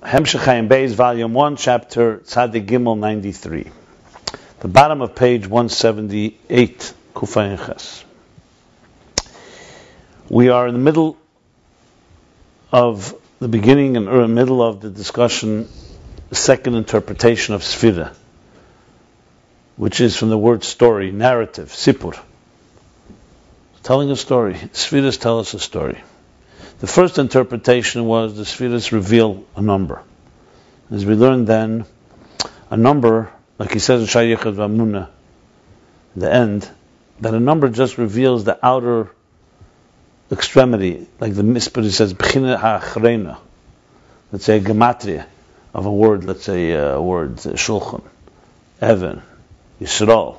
Hemshech Beis, Volume 1, Chapter Tzadik Gimel 93. The bottom of page 178, Kufayin Ches. We are in the middle of the beginning and middle of the discussion, the second interpretation of Sfira, which is from the word story, narrative, sipur. Telling a story. Sfiras tell us a story. The first interpretation was the Sfiras reveal a number. As we learned then, a number, like he says in Shayechad Vamuna, the end, that a number just reveals the outer extremity, like the Mispar says, B'china ha'achrena, let's say a gematria of a word, let's say a word, Shulchan, Evan, Yisrael.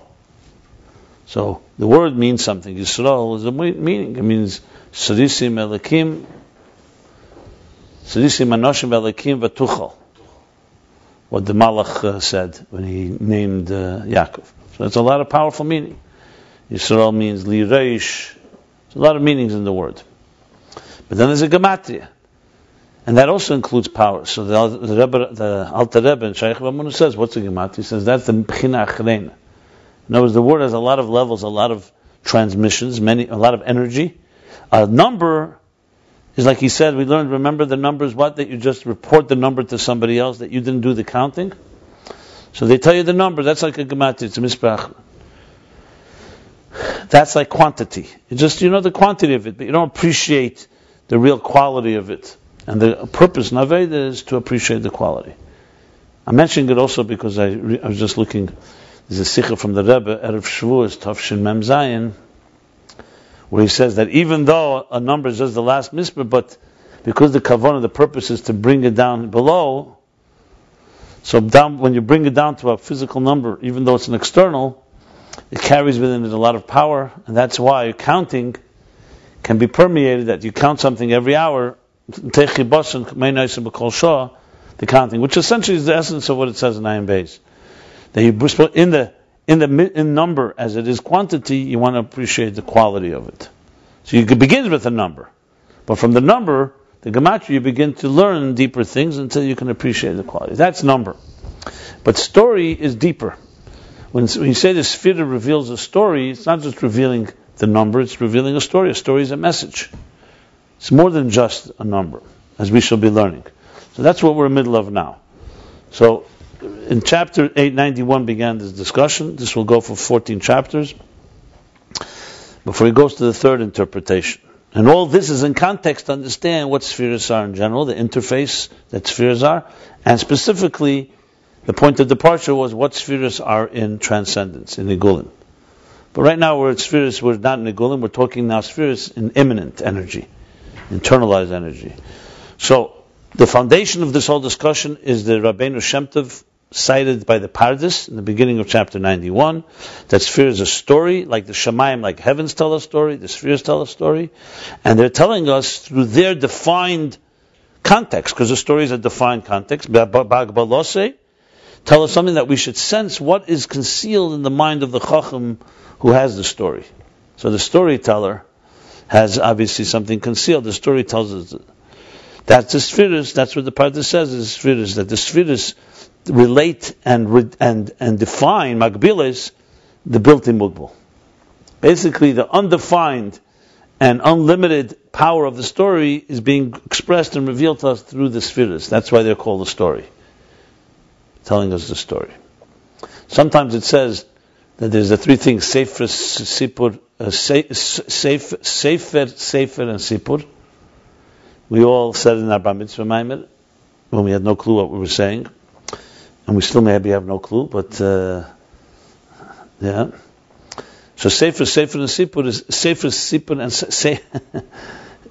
So the word means something. Yisrael is a meaning. It means Sarisim Elikim, Sarisim Anoshim Elikim Vatuchal. What the Malach said when he named Yaakov. So it's a lot of powerful meaning. Yisrael means Li Reish. There's a lot of meanings in the word. But then there's a gematria, and that also includes power. So the Alter Rebbe in Shaykh Vamun says, what's a gematria? He says that's the B'china Achreina. In other words, the word has a lot of levels, a lot of transmissions, a lot of energy. A number is like he said, we learned, remember the number is what? That you just report the number to somebody else, that you didn't do the counting. So they tell you the number, that's like a gematria, it's a misprach. That's like quantity. You know the quantity of it, but you don't appreciate the real quality of it. And the purpose, Naveda, is to appreciate the quality. I'm mentioning it also because I was just looking. There's a sikha from the Rebbe, Erev Shavuos, Tafshin Mem Zayin, where he says that even though a number is just the last mispah, but because the kavanah, the purpose is to bring it down below, so down, when you bring it down to a physical number, even though it's an external, it carries within it a lot of power, and that's why counting can be permeated, that you count something every hour, the counting, which essentially is the essence of what it says in Ayin Beis. That you in number as it is quantity, you want to appreciate the quality of it. So you begin with a number, but from the number, the gematria, you begin to learn deeper things until you can appreciate the quality. That's number. But story is deeper. When you say the Sfira reveals a story, it's not just revealing the number; it's revealing a story. A story is a message. It's more than just a number, as we shall be learning. So that's what we're in the middle of now. So in chapter 891 began this discussion. This will go for 14 chapters before he goes to the third interpretation. And all this is in context to understand what spheres are in general, the interface that spheres are, and specifically the point of departure was what spheres are in transcendence, in Nigulim. But right now we're at spheres, we're not in Nigulim, we're talking now spheres in immanent energy, internalized energy. So the foundation of this whole discussion is the Rabbeinu Shem Tov cited by the Pardes in the beginning of chapter 91, that sphere is a story, like the Shemayim, like heavens tell a story, the spheres tell a story, and they're telling us through their defined context, because the story is a defined context, Bagbalose, tell us something that we should sense what is concealed in the mind of the Chacham who has the story. So the storyteller has obviously something concealed. The story tells us that's the spheres. That's what the Pardes says is spheres. That the spheres relate and define magbiles, the built-in mugbal. Basically, the undefined and unlimited power of the story is being expressed and revealed to us through the spheres. That's why they're called a story, telling us the story. Sometimes it says that there's the three things: sefer, sipur, sefer, and sipur. We all said in our Bar Mitzvah Maimer when we had no clue what we were saying, and we still maybe have no clue, but yeah. So sefer, and sipur is sefer, sipur, and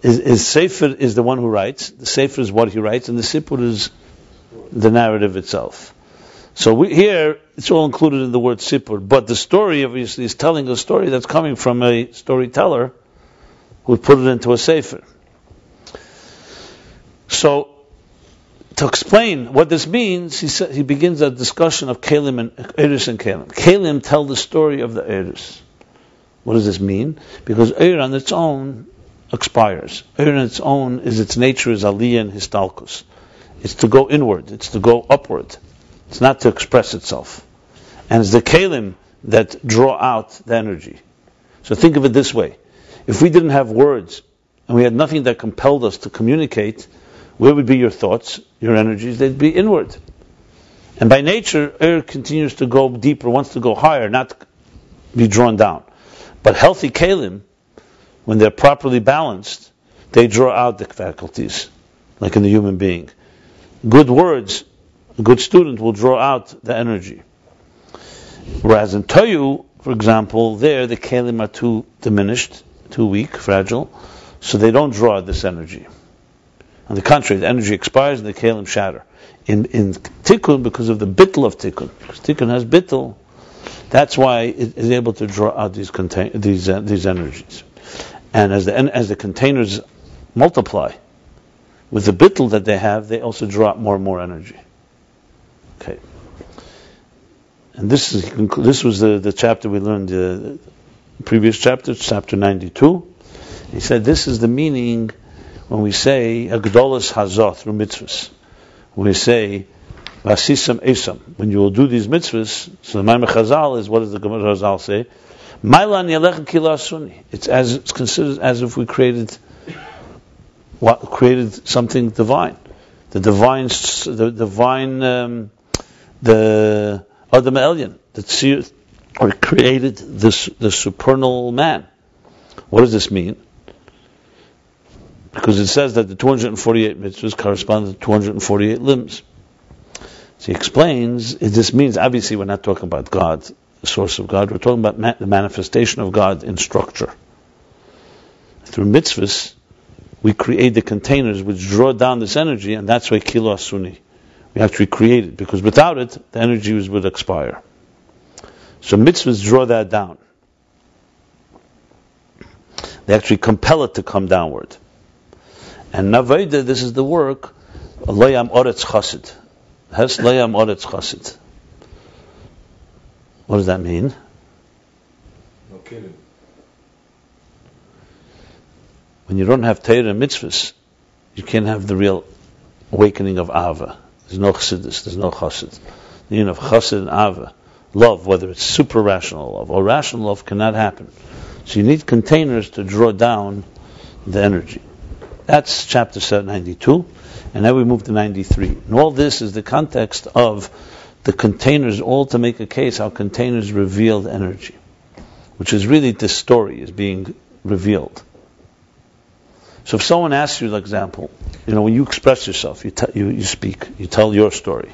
is sefer is the one who writes. The sefer is what he writes, and the sipur is the narrative itself. So here it's all included in the word sipur, but the story obviously is telling a story that's coming from a storyteller who put it into a sefer. So, to explain what this means, he begins a discussion of Kelim and Eiros and Kelim. Kelim tell the story of the Eiros. What does this mean? Because Eir on its own expires. Eir on its own its nature is Aliyah and Histalkus. It's to go inward. It's to go upward. It's not to express itself. And it's the kelim that draw out the energy. So think of it this way. If we didn't have words, and we had nothing that compelled us to communicate, where would be your thoughts, your energies? They'd be inward. And by nature, air continues to go deeper, wants to go higher, not be drawn down. But healthy kelim, when they're properly balanced, they draw out the faculties, like in the human being. Good words, a good student will draw out the energy. Whereas in Toyu, for example, there the kelim are too diminished, too weak, fragile, so they don't draw this energy. On the contrary, the energy expires and the kelim shatter. In Tikkun, because of the bittul of Tikkun, because Tikkun has bittul, that's why it is able to draw out these energies. And as the containers multiply, with the bittul that they have, they also draw out more and more energy. Okay. And this was the chapter we learned, the previous chapter, chapter 92. He said this is the meaning when we say Agdolas Hazah through mitzvahs. When we say Vasisam Esam, when you will do these mitzvahs, so the Maimon Chazal is, what does the Gemara Chazal say? Mailan Yalech Kilasuni. It's considered as if we created something divine. The Adam Elyon, that created the supernal man. What does this mean? Because it says that the 248 mitzvahs correspond to 248 limbs. So he explains, this means, obviously we're not talking about God, the source of God, we're talking about the manifestation of God in structure. Through mitzvahs, we create the containers which draw down this energy, and that's why Kilo Asuni. We actually create it, because without it, the energy would expire. So mitzvahs draw that down. They actually compel it to come downward. And Navayda, this is the work, Layam Oretz Chasid. Hes Layam Oretz Chasid. What does that mean? No kidding. When you don't have Torah and mitzvahs, you can't have the real awakening of Ava. There's no chassidus, there's no chassid. The union of chassid and Ava, love, whether it's super rational love or rational love, cannot happen. So you need containers to draw down the energy. That's chapter 92, and now we move to 93. And all this is the context of the containers, all to make a case how containers reveal the energy, which is really this story is being revealed. So if someone asks you, for example, when you express yourself, you speak, you tell your story.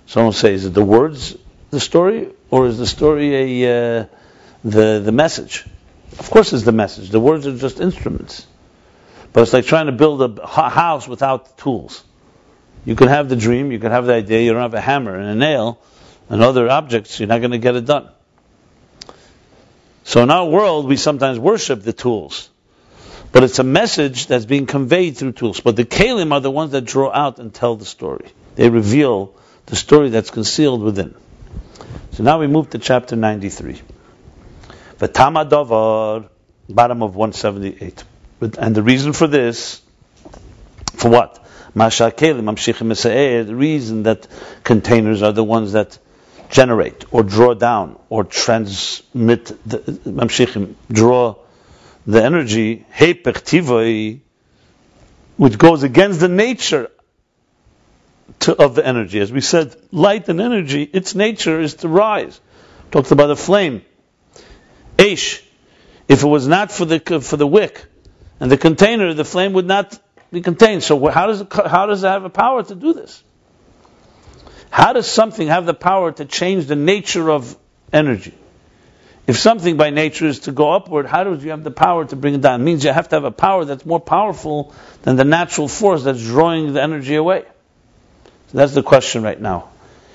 Someone will say, is it the words the story, or is the story the message? Of course it's the message. The words are just instruments. But it's like trying to build a house without tools. You can have the dream, you can have the idea, you don't have a hammer and a nail and other objects, you're not going to get it done. So in our world, we sometimes worship the tools. But it's a message that's being conveyed through tools. But the kelim are the ones that draw out and tell the story. They reveal the story that's concealed within. So now we move to chapter 93. V'tama davar, bottom of 178. And the reason for this, for what? Masha kelim mamshichim mesa'eh, the reason that containers are the ones that generate or draw down or transmit mamshichim, draw the energy, hepech tivoi, which goes against the nature of the energy. As we said, light and energy, its nature is to rise. Talked about a flame. Eish, if it was not for the wick and the container, the flame would not be contained. So how does it have a power to do this? How does something have the power to change the nature of energy? If something by nature is to go upward, how do you have the power to bring it down? It means you have to have a power that's more powerful than the natural force that's drawing the energy away. So that's the question right now.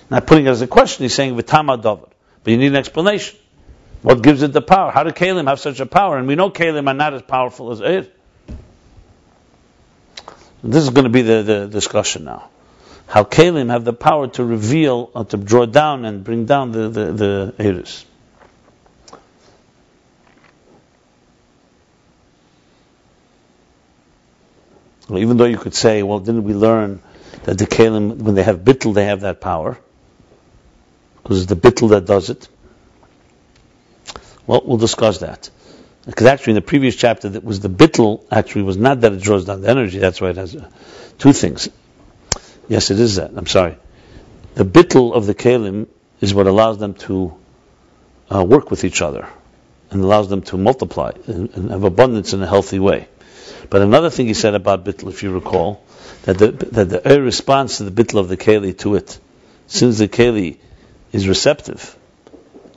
Not putting it as a question, he's saying v'tama davar. But you need an explanation. What gives it the power? How do kelim have such a power? And we know kelim are not as powerful as air. This is going to be the discussion now. How kelim have the power to reveal, or to draw down and bring down the airs. Well, even though you could say, well, didn't we learn that the kelim, when they have bittul, they have that power, because it's the bittul that does it. Well, we'll discuss that. Because actually in the previous chapter, that was the bittul, actually was not that it draws down the energy, that's why it has two things. Yes, it is that, I'm sorry. The bittul of the kelim is what allows them to work with each other, and allows them to multiply and have abundance in a healthy way. But another thing he said about bittul, if you recall, that the air responds to the bittul of the keli to it. Since the keli is receptive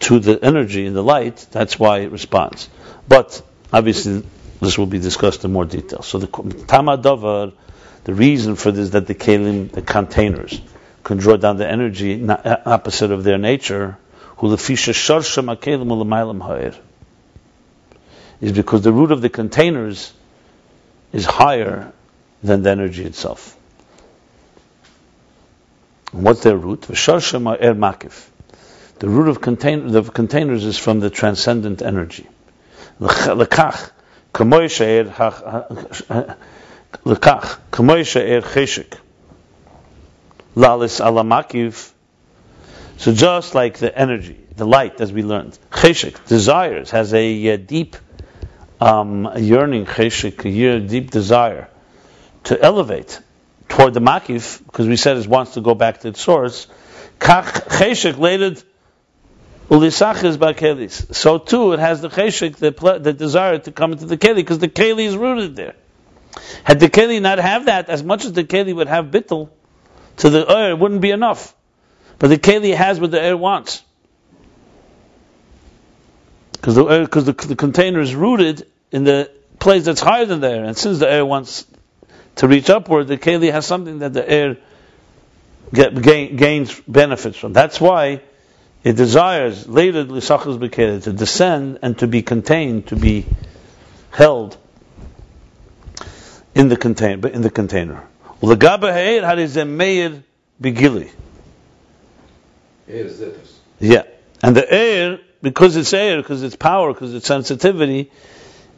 to the energy in the light, that's why it responds. But obviously, this will be discussed in more detail. So the tamadavar, the reason for this is that the kelim, the containers, can draw down the energy opposite of their nature. Is because the root of the containers is higher than the energy itself. And what's their root? The root of the containers is from the transcendent energy. Lekach, lalis alamakiv. So just like the energy, the light, as we learned, cheshik, desires, has a deep yearning, cheshik, a deep desire to elevate toward the makif, because we said it wants to go back to its source. Kach cheshik lated ulisachiz bakelis. So too, it has the cheshik, the desire to come into the keli, because the keli is rooted there. Had the keli not have that, as much as the keli would have bittul to the air, it wouldn't be enough. But the keli has what the air wants, because the container is rooted in the place that's higher than the air, and since the air wants to reach upward, the keli has something that the air gains benefits from. That's why it desires later to descend and to be contained, to be held in the container. Yeah, and the air, because it's air, because it's power, because it's sensitivity,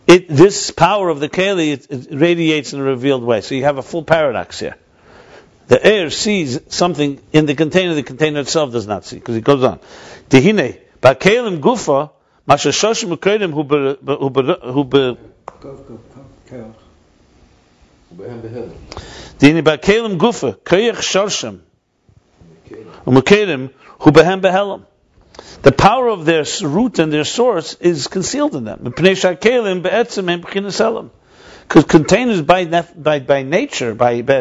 this power of the keli, it radiates in a revealed way. So you have a full paradox here. The air sees something in the container itself does not see, because it goes on. Dehine, ba'kelim gufa, mashashoshim ukredim hu Dehine ba'kelim gufa, koyach shoshim, umukedim hu behem behelam. The power of their root and their source is concealed in them. Because containers by nature,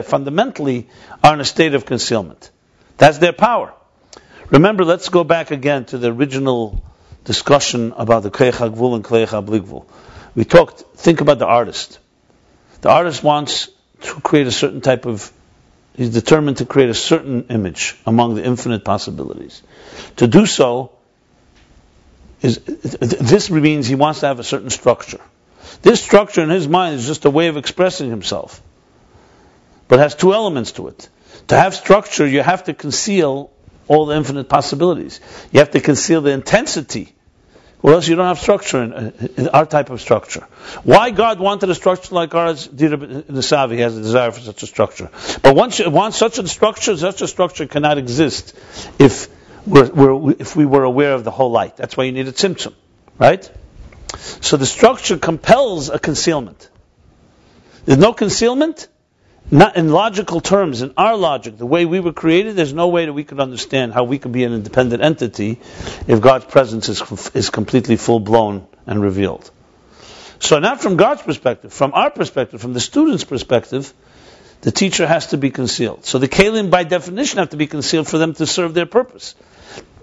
fundamentally, are in a state of concealment. That's their power. Remember, let's go back again to the original discussion about the Kleich HaGvul and Kleich HaBli Gvul. Think about the artist. The artist wants to create a certain type of, he's determined to create a certain image among the infinite possibilities. To do so, this means he wants to have a certain structure. This structure in his mind is just a way of expressing himself, but has two elements to it. To have structure, you have to conceal all the infinite possibilities. You have to conceal the intensity, or else you don't have structure in our type of structure. Why God wanted a structure like ours? Nisavi has a desire for such a structure. But once such a structure cannot exist if we were aware of the whole light. That's why you need a tzimtzum, right? So the structure compels a concealment. There's no concealment, not in logical terms, in our logic, the way we were created, there's no way that we could understand how we could be an independent entity if God's presence is completely full-blown and revealed. So not from God's perspective, from our perspective, from the student's perspective, the teacher has to be concealed. So the kelim, by definition, have to be concealed for them to serve their purpose.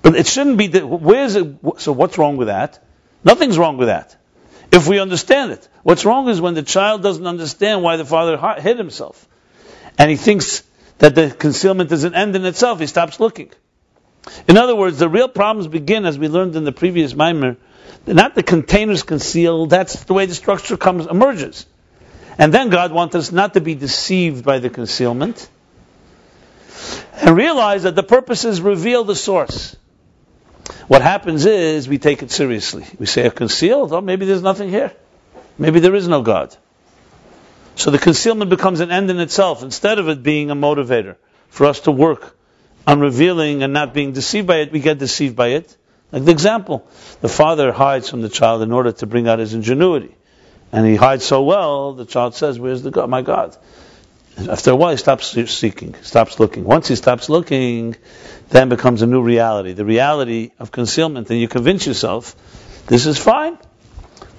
But it shouldn't be so what's wrong with that? Nothing's wrong with that, if we understand it. What's wrong is when the child doesn't understand why the father hid himself, and he thinks that the concealment is an end in itself. He stops looking. In other words, the real problems begin, as we learned in the previous Maimer, not the containers concealed. That's the way the structure emerges. And then God wants us not to be deceived by the concealment, and realize that the purpose is reveal the source. What happens is we take it seriously. We say, concealed? Oh, maybe there's nothing here. Maybe there is no God. So the concealment becomes an end in itself, instead of it being a motivator for us to work on revealing and not being deceived by it, we get deceived by it. Like the example, the father hides from the child in order to bring out his ingenuity. And he hides so well, the child says, where's the God? My God. After a while, he stops seeking, stops looking. Once he stops looking, then becomes a new reality. The reality of concealment, and you convince yourself, this is fine.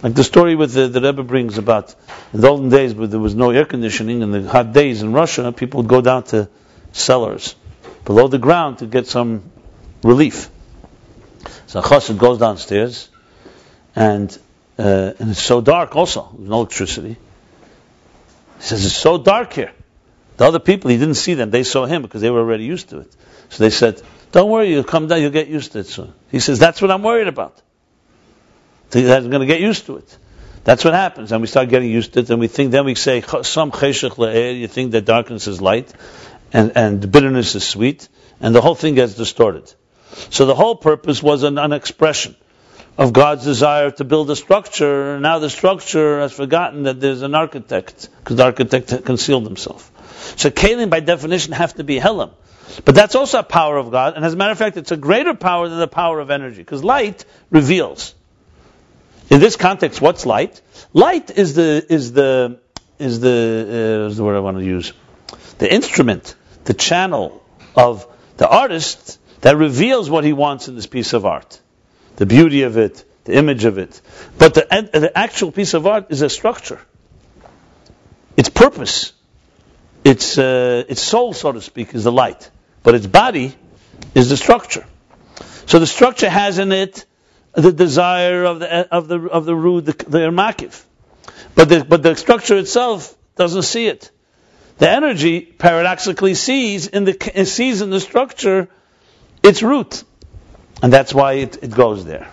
Like the story with the Rebbe brings about, in the olden days where there was no air conditioning, in the hot days in Russia, people would go down to cellars below the ground to get some relief. So a chassid goes downstairs, and it's so dark also, there's no electricity. He says, it's so dark here. The other people, he didn't see them, they saw him because they were already used to it. So they said, don't worry, you'll come down, you'll get used to it soon. He says, that's what I'm worried about. I'm going to get used to it. That's what happens. And we start getting used to it, and we think, then we say, some cheshech le'er, you think that darkness is light, and bitterness is sweet, and the whole thing gets distorted. So the whole purpose was an expression of God's desire to build a structure, and now the structure has forgotten that there's an architect, because the architect concealed himself. So Kalim, by definition, have to be Helam. But that's also a power of God, and as a matter of fact, it's a greater power than the power of energy, because light reveals. In this context, what's light? Light is the word I want to use. The instrument, the channel of the artist that reveals what he wants in this piece of art. The beauty of it, the image of it. But the actual piece of art is a structure. Its purpose, its soul, so to speak, is the light. But its body is the structure. So the structure has in it the desire of the root, the ermakiv. But the structure itself doesn't see it. The energy paradoxically sees in the structure its root. And that's why it goes there.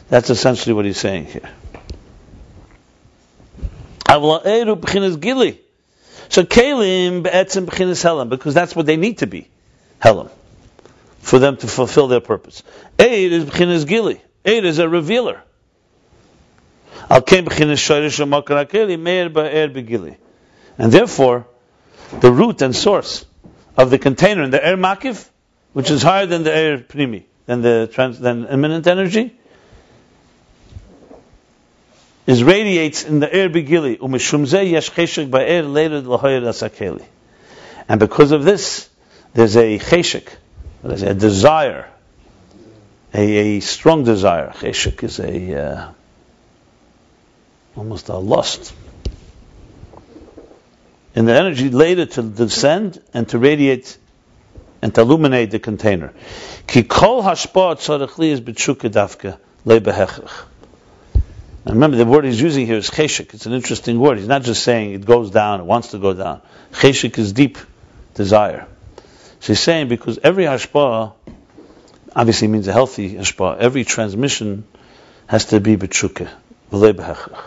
That's essentially what he's saying here. So Kalim be'etzem b'chinas Helam, because that's what they need to be, Helam, for them to fulfill their purpose. Eir is b'chinas Gili. Eir is a revealer. And therefore, the root and source of the container in the air makif, which is higher than the air primi, than immanent energy, is radiates in the air begili. And because of this, there's a cheshek, there's a desire, a strong desire. Cheshek is almost a lust in the energy later to descend and to radiate and to illuminate the container. Ki kol hashpa'at tzarich li is b'tshuka dafka le behechrich. And remember, the word he's using here is cheshek. It's an interesting word. He's not just saying it goes down, it wants to go down. Cheshek is deep desire. So he's saying because every hashpa'ah obviously means a healthy hashpa'ah. Every transmission has to be b'tshuka le behechrich.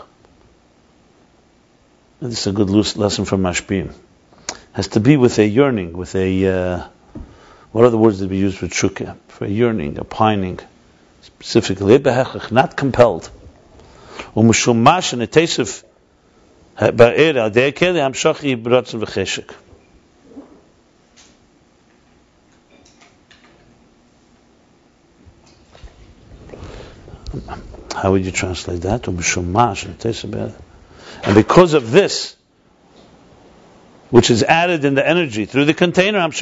This is a good lesson from Mashpim. Has to be with a yearning, with a what are the words that we use for tshuka? For a yearning, a pining, specifically not compelled. How would you translate that? And because of this, which is added in the energy through the container, and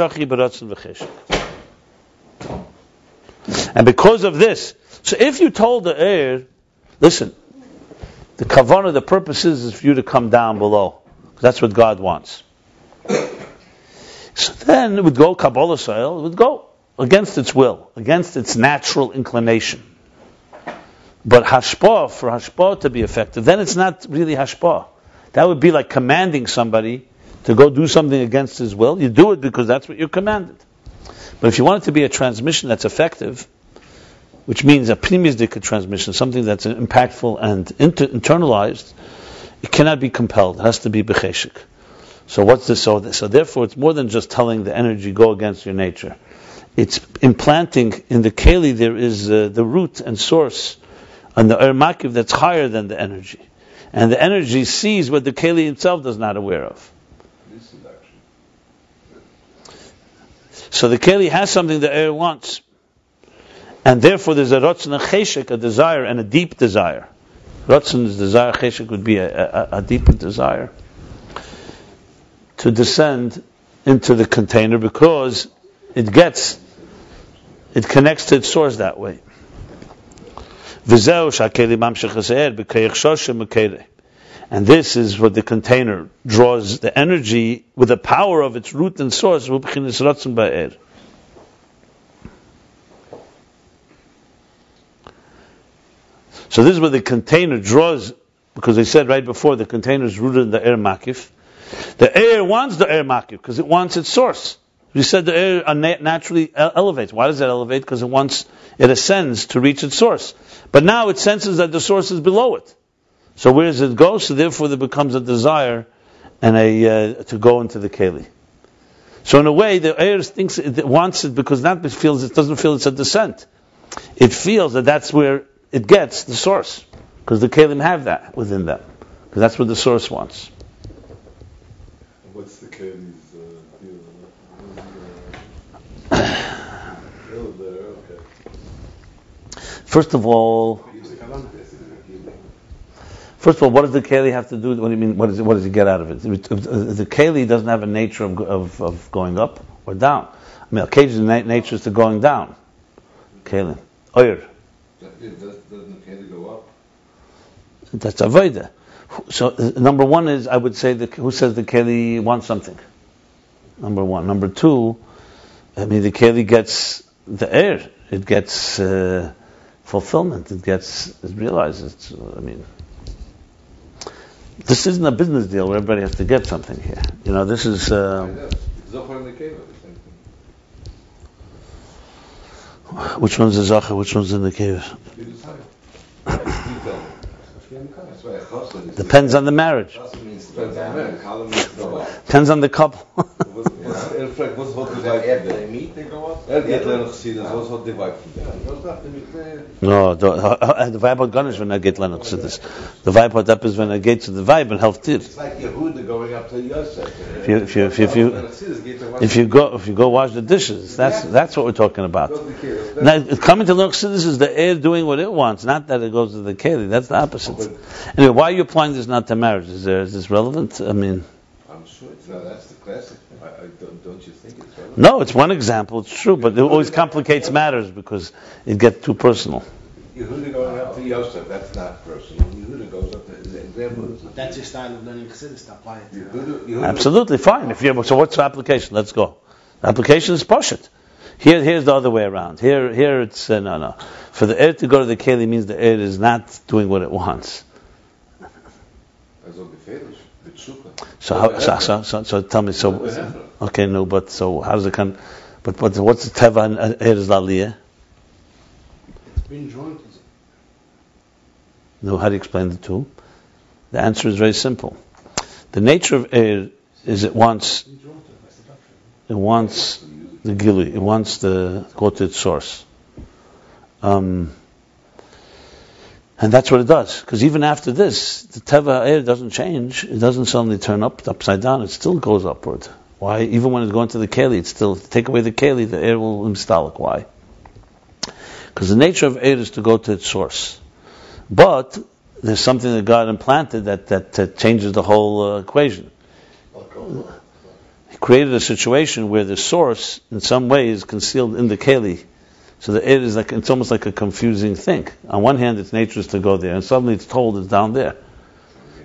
because of this, so if you told the air, listen, the kavanah, the purpose is for you to come down below. That's what God wants. So then it would go, Kabbalah soil, it would go against its will, against its natural inclination. But hashpah, for hashpah to be effective, then it's not really hashpah. That would be like commanding somebody to go do something against his will. You do it because that's what you're commanded. But if you want it to be a transmission that's effective, which means a pnimizdik transmission, something that's impactful and internalized, it cannot be compelled. It has to be becheshik. So what's this? So therefore, it's more than just telling the energy go against your nature. It's implanting in the keli. There is the root and source and the ermakiv that's higher than the energy, and the energy sees what the keli himself is not aware of. So the keli has something the air wants. And therefore there's a rotzen, a cheshek, a desire, and a deep desire. Rotzen is desire, cheshek would be a deeper desire to descend into the container because it connects to its source that way. And this is what the container draws the energy with the power of its root and source. So this is where the container draws, because they said right before the container is rooted in the air makif. The air wants the air makif because it wants its source. We said the air naturally elevates. Why does it elevate? Because it ascends to reach its source. But now it senses that the source is below it. So where does it go? So therefore there becomes a desire and to go into the keli. So in a way the air thinks it wants it because it doesn't feel it's a descent. It feels that that's where it gets the source. Because the kelim have that within them. Because that's what the source wants. What's the keli's deal? First of all, what does the keli have to do? What do you mean? What does it get out of it? The keli doesn't have a nature of going up or down. I mean, occasionally the nature is to going down. Keli, oyer. Doesn't the keli go up? That's avodah. So number one is, I would say, who says the keli wants something? Number one. Number two, I mean, the keli gets the air. It gets fulfillment. It realizes. This isn't a business deal where everybody has to get something here. This is. Which one's the Zachar? Which one's in the cave? Depends on the marriage. Depends on the couple. No, the vibe of Ganesh when I get Lennox to this. The vibe of that is when I get to the vibe and help it. It's like Yehuda going up to Yosef. If you go wash the dishes, that's what we're talking about. Now, coming to Lennox, this is the air doing what it wants, not that it goes to the keli. That's the opposite. Anyway, why are you applying this not to marriage? Is this relevant? I mean, I'm sure that's the classic. Don't you think it's relevant? No, it's one example. It's true, but it always complicates matters because it gets too personal. Yehuda going up to Yosef, that's not personal. Yehuda goes up to the example. That's your style of learning Chassidus to apply it to Yehuda. Absolutely fine. So what's the application? Let's go. The application is pashut. Here's the other way around. Here it's no. For the air to go to the keli means the air is not doing what it wants. So tell me. Okay, no, but so how does it come? But what's the teva and air is laliyah? It's being drawn to it. No, how do you explain the two? The answer is very simple. The nature of air is it wants the gili. It wants to go to its source. And that's what it does. Because even after this, the teva air doesn't change. It doesn't suddenly turn upside down. It still goes upward. Why? Even when it's going to the keli, it's still, take away the keli, the air will imstalik. Why? Because the nature of air is to go to its source. But there's something that God implanted that changes the whole equation. He created a situation where the source, in some way, is concealed in the keli. So the air is it's almost like a confusing thing. On one hand, its nature is to go there, and suddenly it's told it's down there.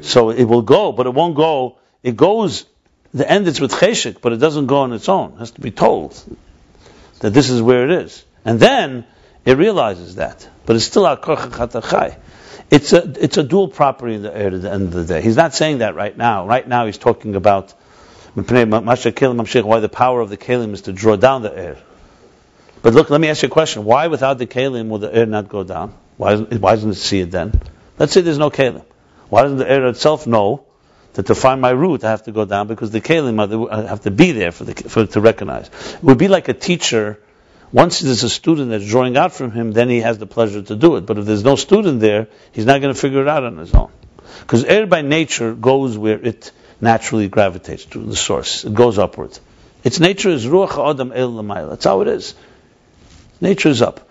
So it will go, but it won't go. It goes. The end it's with cheshik, but it doesn't go on its own. It has to be told that this is where it is, and then it realizes that. But it's still a It's a dual property in the air at the end of the day. He's not saying that right now. Right now, he's talking about why the power of the kelim is to draw down the air. But look, let me ask you a question. Why without the kelim will the air not go down? Why doesn't it see it then? Let's say there's no kelim. Why doesn't the air itself know that to find my root I have to go down? Because the kelim have to be there for it to recognize. It would be like a teacher. Once there's a student that's drawing out from him, then he has the pleasure to do it. But if there's no student there, he's not going to figure it out on his own. Because air by nature goes where it naturally gravitates to the source. It goes upward. Its nature is ruach adam el lamayla. That's how it is. Nature is up.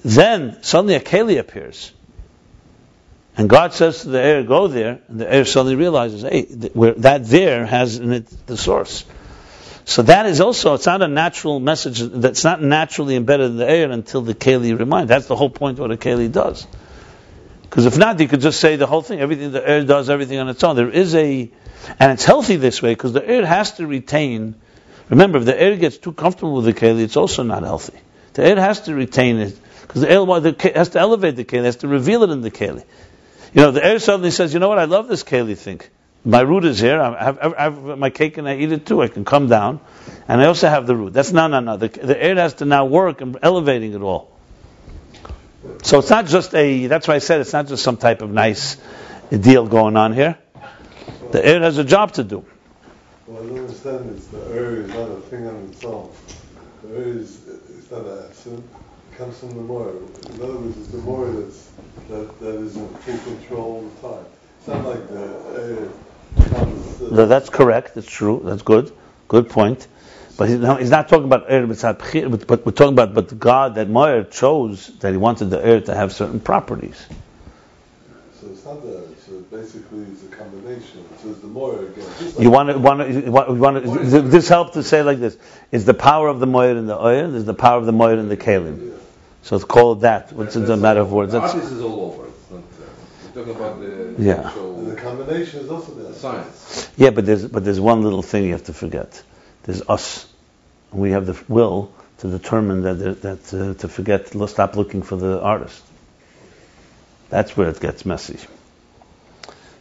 Then suddenly a keli appears, and God says to the air, "Go there," and the air suddenly realizes, "Hey, that there has in it the source." So that is also, it's not a natural message, that's not naturally embedded in the air until the keli reminds. That's the whole point of what a keli does. Because if not, you could just say the whole thing, everything the air does, everything on its own. There is and it's healthy this way, because the air has to retain, remember, if the air gets too comfortable with the keli, it's also not healthy. The air has to retain it, because the air has to elevate the keli, has to reveal it in the keli. The air suddenly says, you know what, I love this keli thing. My root is here. I have my cake and I eat it too. I can come down, and I also have the root. That's no. The air has to now work and elevating it all. So it's not just that's why I said it's not just some type of nice deal going on here. The air has a job to do. Well, I don't understand this. The air is not a thing on its own. The air is not an accident. It comes from the moor. In other words, it's the moor that is in full control all the time. It's not like the air. That's correct. That's true. That's good. Good point. But he's not talking about air, but we're talking about but God, that Moyer chose that he wanted the air to have certain properties. So it's not the air. So basically it's a combination. So it's the Moyer again. You want to this help to say like this: it's the power of the Moyer in the oil. There's the power of the Moyer in the Kalim. Yeah. So it's called that. What's in the matter of words? The artist is all over. It's not, we're talking about the actual. And the combination is also the science. Yeah, but there's one little thing you have to forget. There's us. We have the will to determine that to forget, to stop looking for the artist. That's where it gets messy.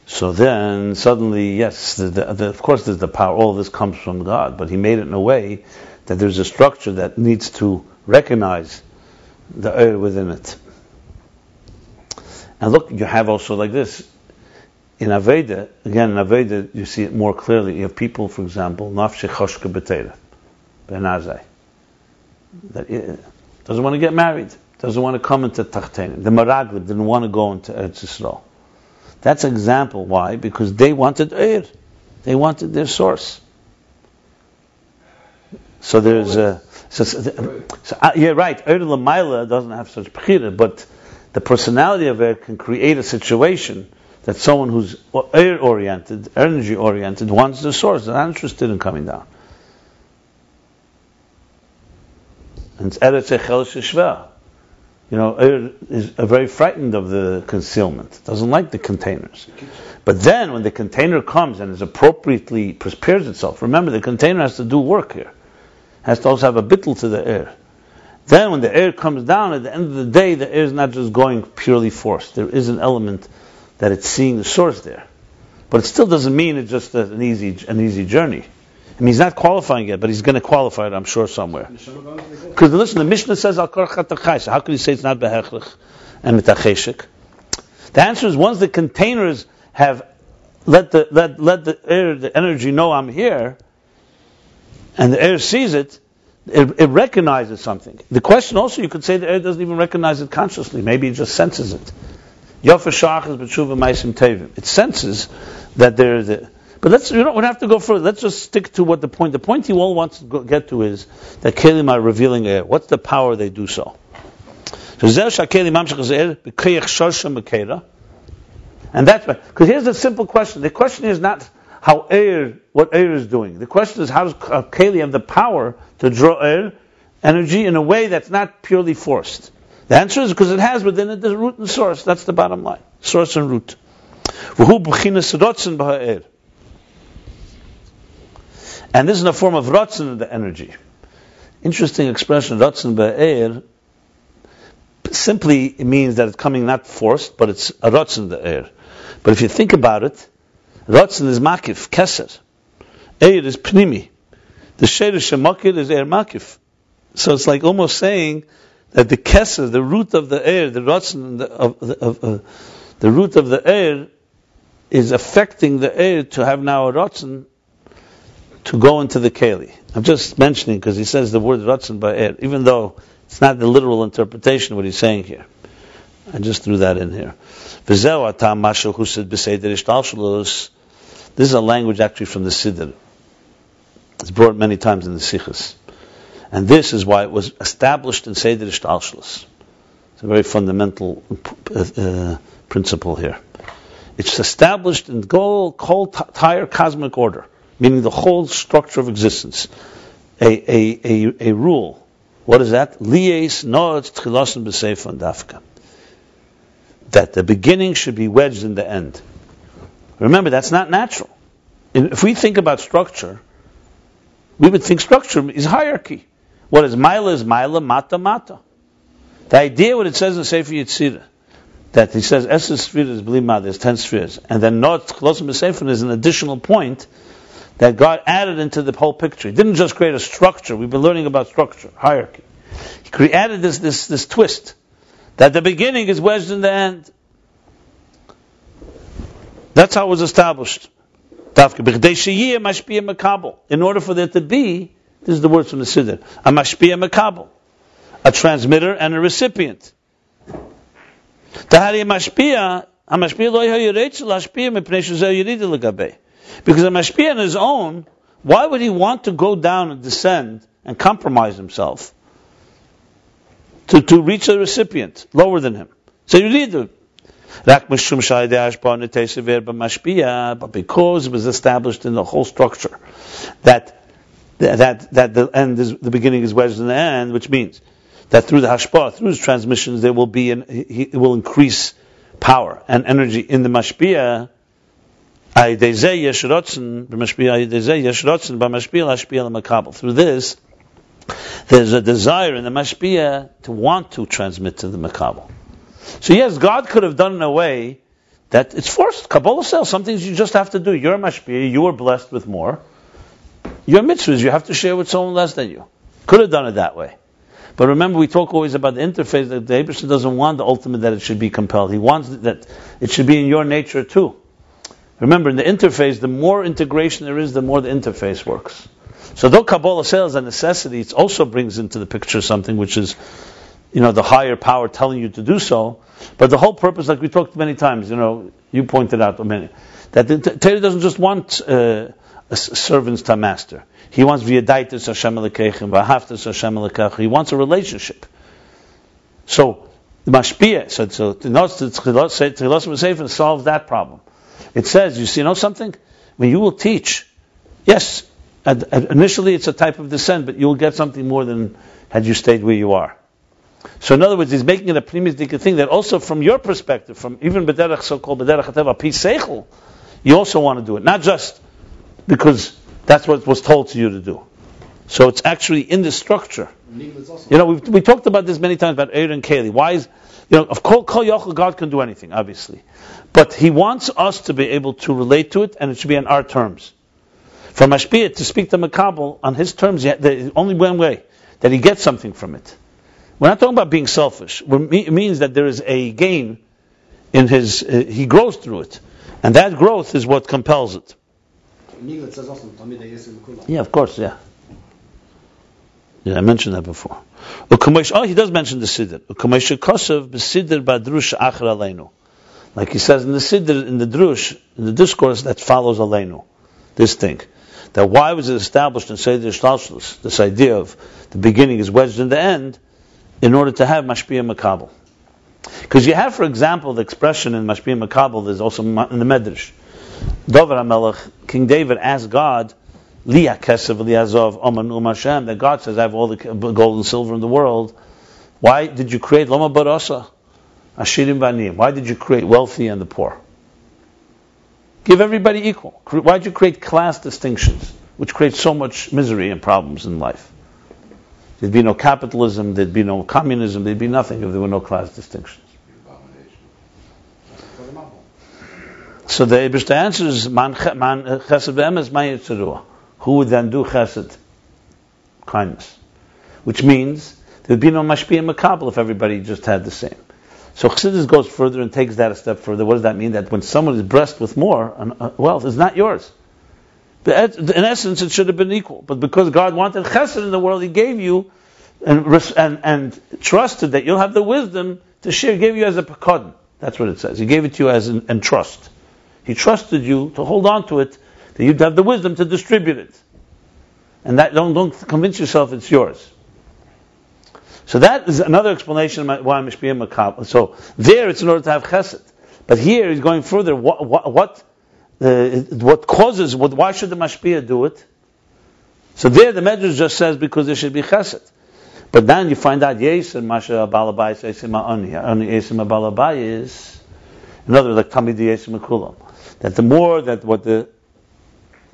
So then suddenly, yes, of course there's the power. All this comes from God, but He made it in a way that there's a structure that needs to recognize the air within it. And look, you have also like this. In Aveda, you see it more clearly. You have people, for example, Nafshe Choshke B'Teira, Benazai, that doesn't want to get married, doesn't want to come into Tachtenim. The Maraglib didn't want to go into Eretz Yisrael. That's an example. Why? Because they wanted Eir. They wanted their source. So there's right. Eir L'Mayla doesn't have such Bechira, but the personality of Eir can create a situation that someone who's air-oriented, energy-oriented, wants the source. They're not interested in coming down. And it's Eretz Echel Sheshveh. Air is very frightened of the concealment. Doesn't like the containers. But then, when the container comes and is appropriately prepares itself, remember the container has to do work here. Has to also have a bittul to the air. Then, when the air comes down, at the end of the day, the air is not just going purely forced. There is an element that it's seeing the source there. But it still doesn't mean it's just an easy journey. I mean, he's not qualifying yet, but he's going to qualify it, I'm sure, somewhere. Because listen, the Mishnah says, Al Kor Chatachai, so how can you say it's not Behechlech and Mitacheshik? The answer is, once the containers have let the air, the energy know I'm here, and the air sees it, it recognizes something. The question also, you could say the air doesn't even recognize it consciously. Maybe it just senses it. It senses that there is a... But we don't have to go further. Let's just stick to what the point. The point you all want to get to is that kelim are revealing air. What's the power they do so? And that's why. Because here's the simple question. The question is not what air is doing. The question is how does kelim have the power to draw air, energy, in a way that's not purely forced. The answer is because it has within it the root and source. That's the bottom line. Source and root. And this is in the form of rotzen in the energy. Interesting expression, rotzen ba'er. Simply it means that it's coming not forced, but it's a rotzen in the air. But if you think about it, rotzen is makif, keser. Air is pnimi. The sheirish shemakir is air makif. So it's like almost saying that the keser, the root of the air, the rotzen the root of the air is affecting the air to have now a rotzen to go into the keli. I'm just mentioning because he says the word rotzen by air, even though it's not the literal interpretation of what he's saying here. I just threw that in here. This is a language actually from the Siddur. It's brought many times in the Sikhs. And this is why it was established in Seder Ishtalshalos. It's a very fundamental principle here. It's established in the whole entire cosmic order, meaning the whole structure of existence. A rule. What is that? Lies noat tchilosen b'seifon dafka. That the beginning should be wedged in the end. Remember, that's not natural. If we think about structure, we would think structure is hierarchy. What is Maila, Mata, Mata. The idea, what it says in Sefer Yetzirah, that he says, Esses spheres is Blima, there's 10 spheres. And then Not Chlosim B'Seifon is an additional point that God added into the whole picture. He didn't just create a structure. We've been learning about structure, hierarchy. He created this twist, that the beginning is wedged in the end. That's how it was established. In order for there to be, this is the words from the Siddur, a mashpia makabel, a transmitter and a recipient. Because a mashpia on his own, why would he want to go down and descend and compromise himself to reach a recipient lower than him? So you need to. But because it was established in the whole structure that the end is the beginning is wedged in the end, which means that through the hashpah, through his transmissions, there will be it will increase power and energy in the mashpia. Through this, there's a desire in the mashpia to want to transmit to the makabel. So yes, God could have done in a way that it's forced. Kabbalah says some things you just have to do. You're a mashpia, you are blessed with more. Your mitzvahs you have to share with someone less than you. Could have done it that way. But remember, we talk always about the interface, that the Eibusher doesn't want the ultimate that it should be compelled. He wants that it should be in your nature too. Remember, in the interface, the more integration there is, the more the interface works. So though Kabbalah says a necessity, it also brings into the picture something which is, the higher power telling you to do so. But the whole purpose, like we talked many times, you pointed out that the Torah doesn't just want servants to master. He wants v'yadaitis Hashem Elokeichem, v'ahavtis Hashem Elokeichem. He wants a relationship. So the mashpia, so Tchilosim B'Seifon solves that problem. It says, something? When you will teach, yes, initially it's a type of descent, but you will get something more than had you stayed where you are. So in other words, he's making it a primis dika thing that also from your perspective, from even b'derech so-called b'derech hateva pi seichel, you also want to do it, not just because that's what was told to you to do. So it's actually in the structure. We talked about this many times about Eir and Keli. Why is of Kol Yochel God can do anything, obviously, but He wants us to be able to relate to it, and it should be on our terms. For Mashpia to speak to Makabel on his terms, there's only one way that he gets something from it. We're not talking about being selfish. It means that there is a gain in his. He grows through it, and that growth is what compels it. Yeah, of course, yeah. Yeah, I mentioned that before. He does mention the Siddur. Like he says in the Siddur, in the Drush, in the discourse that follows Aleinu, this thing. That why was it established in Seder Shtalshalos, this idea of the beginning is wedged in the end, in order to have Mashpia Makabel. Because you have, for example, the expression in Mashpia Makabel, there's also in the Medrash. David HaMelech, King David asked God, Liya Kesev Liazov Oman Hashem, that God says, I have all the gold and silver in the world. Why did you create Loma Barasa? Ashirim Vanim. Why did you create wealthy and the poor? Give everybody equal. Why did you create class distinctions, which create so much misery and problems in life? There'd be no capitalism, there'd be no communism, there'd be nothing if there were no class distinctions. So the answer is, Man chesed v'emes man yitzurua. Who would then do chesed? Kindness. Which means there'd be no mashpia makabel if everybody just had the same. So Chassidus goes further and takes that a step further. What does that mean? That when someone is blessed with more, wealth is not yours. In essence, it should have been equal. But because God wanted chesed in the world, He gave you and trusted that you'll have the wisdom to share. He gave you as a pekadon. That's what it says. He gave it to you as in trust. He trusted you to hold on to it, that you'd have the wisdom to distribute it. And that don't convince yourself it's yours. So that is another explanation of why Mishpiyah Makabel. So there it's in order to have chesed. But here he's going further. What causes, why should the Mashpiyah do it? So there the Medrash just says because there should be chesed. But then you find out Yesem Masha Balabai Yesem Ani Yesem Balabai is another like Tamid Yesem Kulam. That the more that what the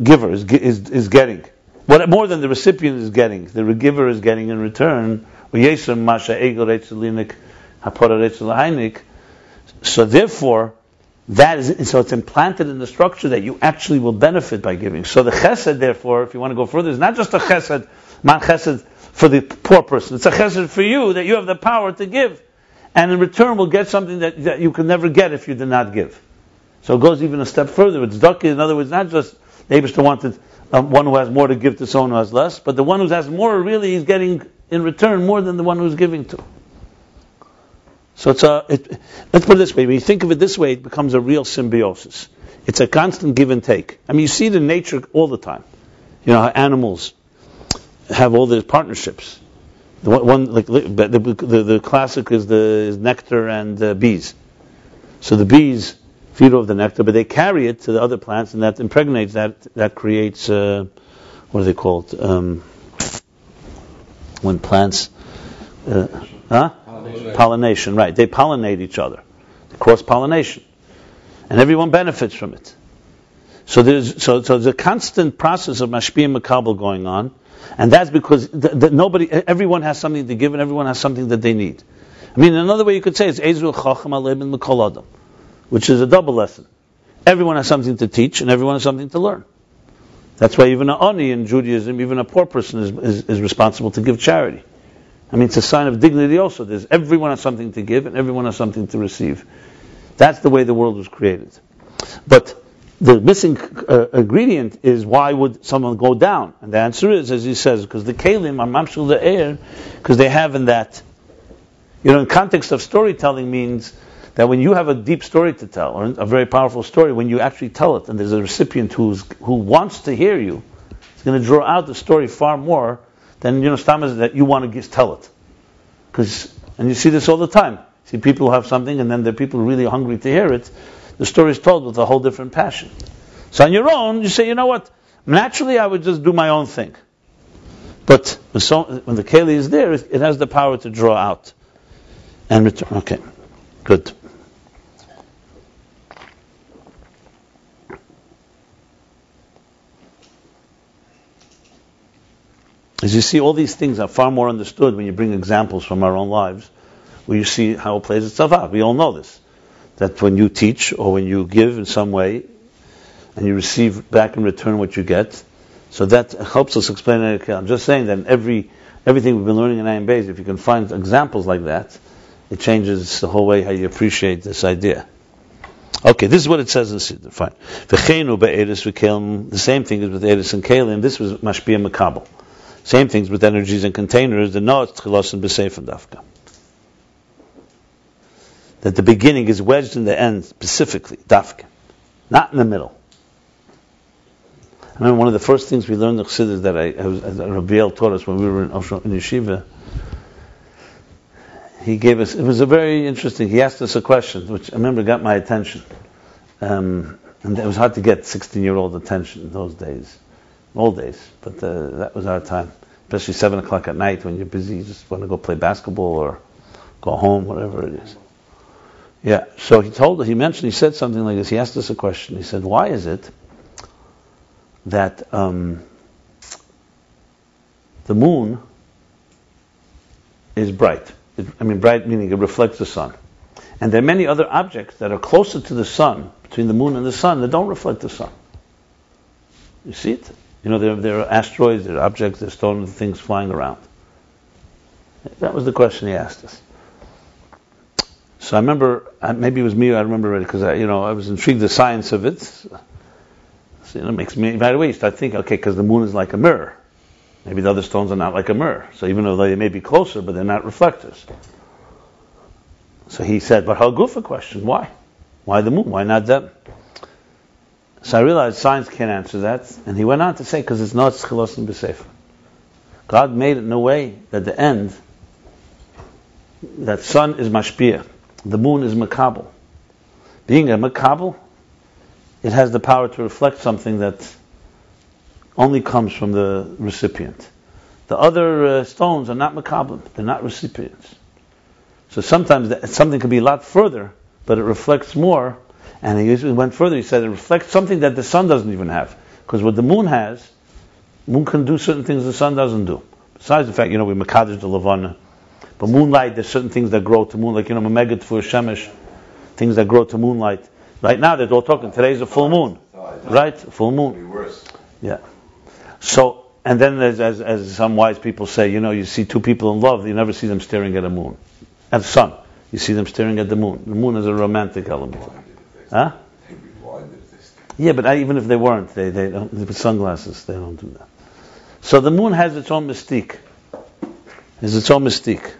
giver is getting, what more than the recipient is getting, the giver is getting in return. Yesem Masha Egel Reitzelinik Hapora Reitzelinik. So therefore, so it's implanted in the structure that you actually will benefit by giving. So the chesed, therefore, if you want to go further, is not just a chesed, man chesed for the poor person. It's a chesed for you that you have the power to give, and in return will get something that you could never get if you did not give. So it goes even a step further. It's dukkah. In other words, not just the Eibishter wanted one who has more to give to someone who has less, but the one who has more really is getting in return more than the one who's giving to. So let's put it this way. When you think of it this way, it becomes a real symbiosis. It's a constant give and take. I mean, you see it in nature all the time. You know how animals have all these partnerships. The classic is nectar and bees. So the bees feed off the nectar, but they carry it to the other plants, and that impregnates that creates what do they call it? When plants, pollination, right? They pollinate each other, cross pollination, and everyone benefits from it. So there's a constant process of mashpiyah makabel going on, and that's because everyone has something to give, and everyone has something that they need. I mean, another way you could say it's Ezru Chacham Aleben Mikol Adam, which is a double lesson. Everyone has something to teach, and everyone has something to learn. That's why even an ani in Judaism, even a poor person is responsible to give charity. I mean, it's a sign of dignity also. Everyone has something to give, and everyone has something to receive. That's the way the world was created. But the missing ingredient is, why would someone go down? And the answer is, as he says, because the kelim are mamshul the air, because they have in that, in context of storytelling means that when you have a deep story to tell, or a very powerful story, when you actually tell it, and there's a recipient who wants to hear you, it's going to draw out the story far more than that you want to just tell it. And you see this all the time. See people who have something, and then there are people really hungry to hear it. The story is told with a whole different passion. So on your own, you say, you know what? Naturally, I would just do my own thing. But when the keli is there, it has the power to draw out and return. Okay, good. As you see, all these things are far more understood when you bring examples from our own lives, where you see how it plays itself out. We all know this. That when you teach or when you give in some way, and you receive back in return what you get, so that helps us explain it. I'm just saying that everything we've been learning in Ayin Beis, if you can find examples like that, it changes the whole way how you appreciate this idea. Okay, this is what it says in Siddur. Fine. The same thing is with Eris and Kelim. This was Mashpiyah Makabel. Same things with energies and containers. The no tchilos and b'seif and dafka. That the beginning is wedged in the end specifically, dafka, not in the middle. I remember one of the first things we learned in Chassidus that Rabbi taught us when we were in yeshiva. He gave us. It was a very interesting. He asked us a question, which I remember got my attention, and it was hard to get 16-year-old attention in those days. Old days, but that was our time. Especially 7 o'clock at night when you're busy, you just want to go play basketball or go home, whatever it is. Yeah, so he said something like this. He asked us a question. He said, why is it that the moon is bright? Bright meaning it reflects the sun. And there are many other objects that are closer to the sun, between the moon and the sun, that don't reflect the sun. You see it? There are asteroids, there are objects, there are stones, things flying around. That was the question he asked us. So I remember, maybe it was me, I remember already, because I was intrigued the science of it. So, it makes me, by the way, you start thinking, okay, because the moon is like a mirror. Maybe the other stones are not like a mirror. So even though they may be closer, but they're not reflectors. So he said, but how good for question? Why? Why the moon? Why not them? So I realized science can't answer that, and he went on to say, because it's not tchilos and b'seif. God made it in a way that the end, that sun is mashpia, the moon is makabel. Being a makabel, it has the power to reflect something that only comes from the recipient. The other stones are not makabel, they're not recipients. So sometimes something can be a lot further, but it reflects more. And he went further, he said it reflects something that the sun doesn't even have. Because what the moon has, moon can do certain things the sun doesn't do. Besides the fact, we makadish the Levana. But moonlight, there's certain things that grow to moonlight, Memeget for Shemesh, things that grow to moonlight. Right now, they're all talking, today's a full moon. Right? Full moon. Yeah. So, and then as some wise people say, you see two people in love, you never see them staring at a moon. At the sun. You see them staring at the moon. The moon is a romantic element. Huh? Yeah, but even if they weren't, they don't, with sunglasses, they don't do that. So the moon has its own mystique. Has its own mystique.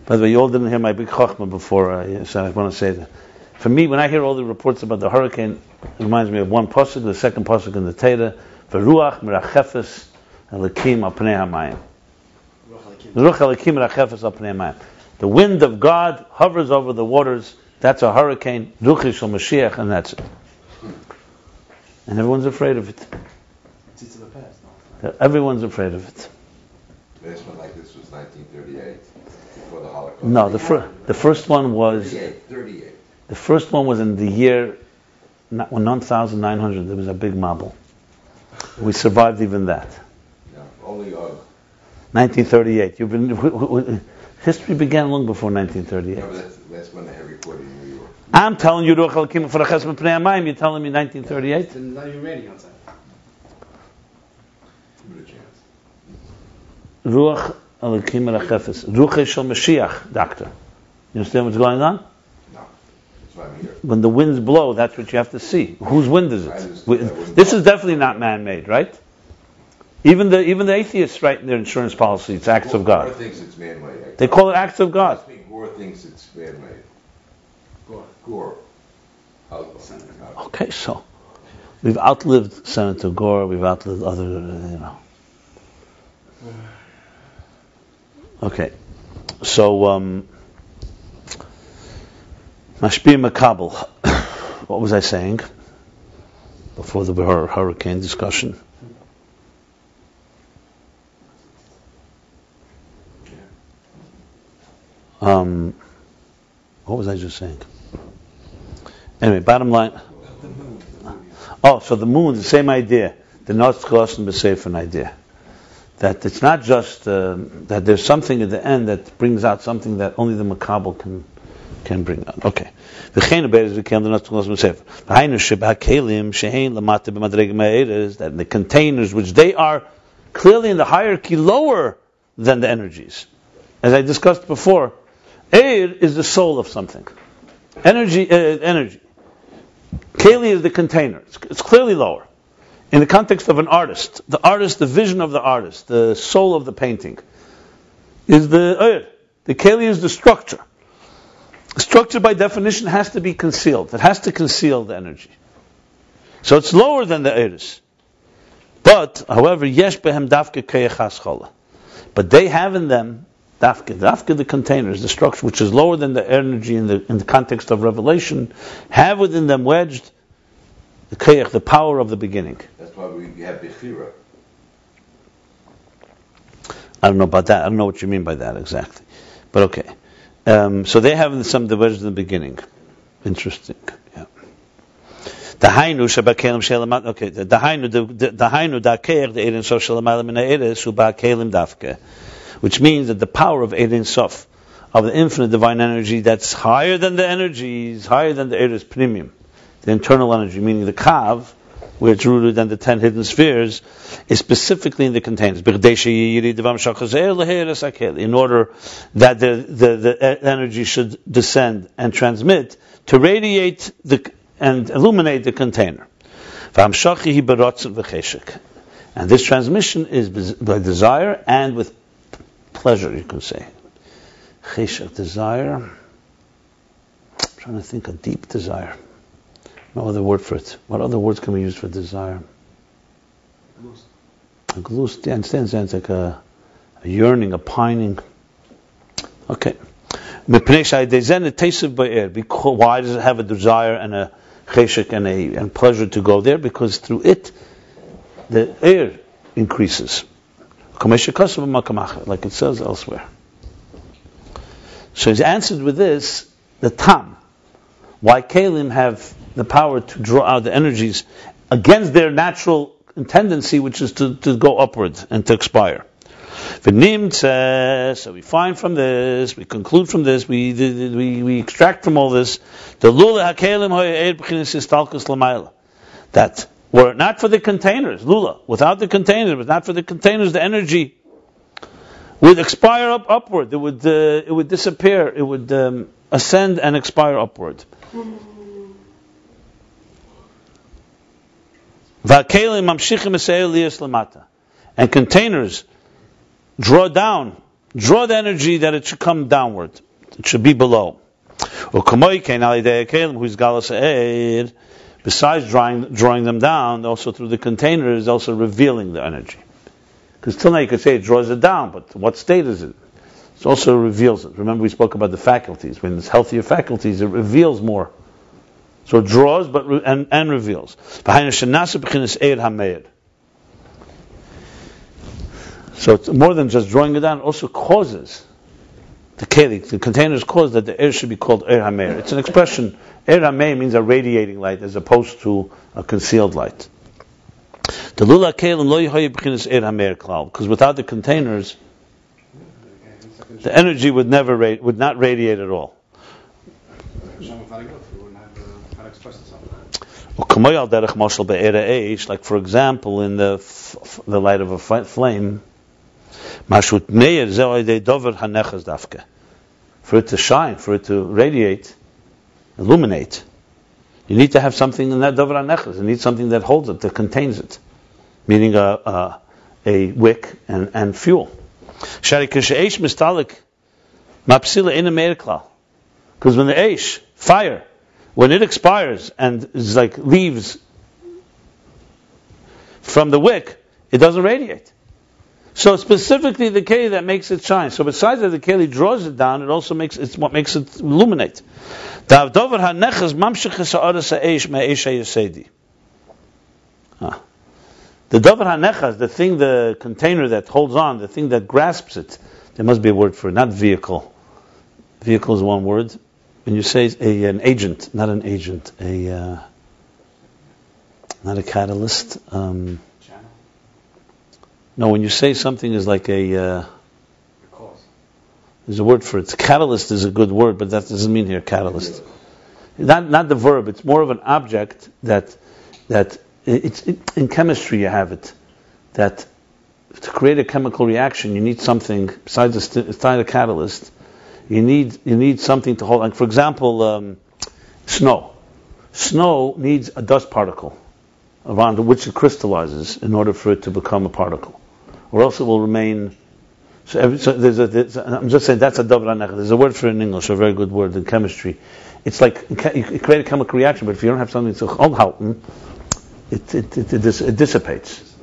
By the way, you all didn't hear my big chachma before, so I want to say that. For me, when I hear all the reports about the hurricane, it reminds me of one pasuk, the second pasuk in the Torah, V'ruach merachefes elikim al pnei hamayim. Ruach elikim merachefes al pnei hamayim. The wind of God hovers over the waters. That's a hurricane, Ruchi shel Mashiach, and that's it. And everyone's afraid of it. It's in the past, no? Everyone's afraid of it. Last one like this was 1938, before the Holocaust. No, the first one was 38. The first one was in the year 1900. There was a big mabul. We survived even that. Yeah, only 1938. History began long before 1938. No, but that's when they had reported in New York. I'm telling you, you're telling me 1938? Then now you're ready outside. Give it a chance. Ruach Elikim Merachefes. Ruach Shel Mashiach, doctor. You understand what's going on? No. That's why I'm here. When the winds blow, that's what you have to see. Whose wind is it? This is definitely not man-made, right? Even the atheists write in their insurance policy, it's acts of God. Gore thinks it's man-made. They call it acts of God. Gore thinks it's man-made. Gore. Okay, so we've outlived Senator Gore, we've outlived other, Okay, so Mashpir Makabel. What was I saying before the hurricane discussion? What was I just saying? Anyway, bottom line. Oh, so the moon, the same idea. The Notzchos and B'Sefer idea. That it's not just that there's something at the end that brings out something that only the Makabel can bring out. Okay. That in the containers, which they are clearly in the hierarchy lower than the energies. As I discussed before, Eir is the soul of something. Energy. Keli is the container. It's clearly lower. In the context of an artist, the vision of the artist, the soul of the painting, is the Eir. The Keli is the structure. The structure, by definition, has to be concealed. It has to conceal the energy. So it's lower than the Eiris. But, however, yesh behem dafke keyachas chola. But they have in them dafke the containers, the structure, which is lower than the energy in the context of revelation, have within them wedged the keyach, the power of the beginning. That's why we have bechira. I don't know about that. I don't know what you mean by that exactly. But okay. So they have some divisions in the beginning. Interesting. Yeah. The hainu shabakelim shelamat. Okay. The hainu dakeir the Eidin Sof shelamat min ha'eres ubakelim dafke, which means that the power of Eidin Sof, of the infinite divine energy, that's higher than the energies, higher than the Eidin premium, the internal energy, meaning the kav, where it's rooted in the 10 hidden spheres, is specifically in the containers. In order that the energy should descend and transmit to radiate and illuminate the container. And this transmission is by desire and with pleasure, you can say. Cheshek, desire. I'm trying to think of deep desire. No other word for it. What other words can we use for desire? Glust, yeah, understand, like a yearning, a pining. Okay. Because why does it have a desire and a cheshek and pleasure to go there? Because through it, the air increases. Like it says elsewhere. So he's answered with this, the tam. Why Kalim have the power to draw out the energies against their natural tendency, which is to go upward and to expire. So we find from this, we conclude from this, we extract from all this, the lula hakelim that were not for the containers, lula, without the containers, but not for the containers, the energy would expire upward. It would disappear. It would ascend and expire upward. And containers draw the energy that it should come downward. It should be below. Besides drawing them down, also through the containers, also revealing the energy. Because till now you could say it draws it down, but what state is it? It also reveals it. Remember we spoke about the faculties. When it's healthier faculties, it reveals more. So it draws and reveals. So it's more than just drawing it down, it also causes the containers cause that the air should be called air hameir. It's an expression. Air hameir means a radiating light as opposed to a concealed light. The lula kelim lo yehoye b'chinas air hameir klal, because without the containers, the energy would not radiate at all. Like for example, in the light of a flame, for it to shine, for it to radiate, illuminate, you need to have something in that davar hanechas. You need something that holds it, that contains it, meaning a wick and fuel. Because when the eish, fire, when it expires and is like leaves from the wick, it doesn't radiate. So specifically the keli that makes it shine. So besides that the keli draws it down, it also makes it illuminate. The davar hanechas, the thing, the container that holds on, the thing that grasps it, there must be a word for it, not vehicle. Vehicle is one word. When you say an agent, not an agent, not a catalyst. No, when you say something is like a cause. There's a word for it. Catalyst is a good word, but that doesn't mean here catalyst. Not the verb. It's more of an object that in chemistry you have it. That to create a chemical reaction, you need something besides a catalyst. You need something to hold. Like for example, snow. Snow needs a dust particle around which it crystallizes in order for it to become a particle, or else it will remain. I'm just saying that's a davar hanechas. There's a word for it in English, a very good word in chemistry. It's like you create a chemical reaction, but if you don't have something to hold, it dissipates.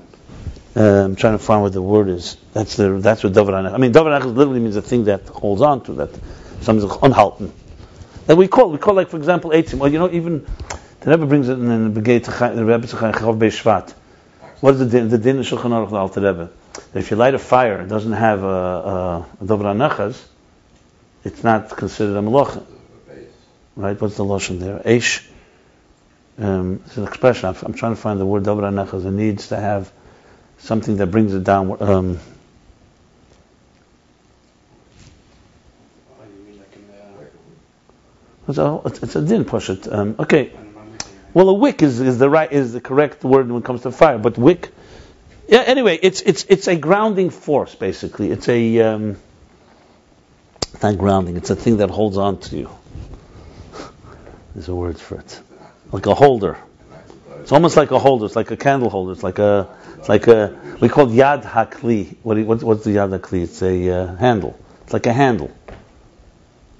I'm trying to find what the word is. That's what davar hanechas. I mean, davar hanechas literally means a thing that holds on to, that something's unhalten. That we call like for example eitzim. Well, even the Rebbe brings it in the Begay the Rebbe Chav Beis Shvat. What is the din of Shulchan Aruch the Alter Rebbe? That if you light a fire, it doesn't have a davar hanechas, it's not considered a malacha. Right? What's the lashon there? Eish. It's an expression. I'm trying to find the word davar hanechas. It needs to have something that brings it down. It's a din poshet. Okay. Well, a wick is the correct word when it comes to fire. But wick, yeah. Anyway, it's a grounding force basically. It's a not grounding. It's a thing that holds on to you. There's a word for it, like a holder. It's almost like a holder. It's like a candle holder. It's like a we call it yad hakli. What's the yad hakli? It's a handle. It's like a handle.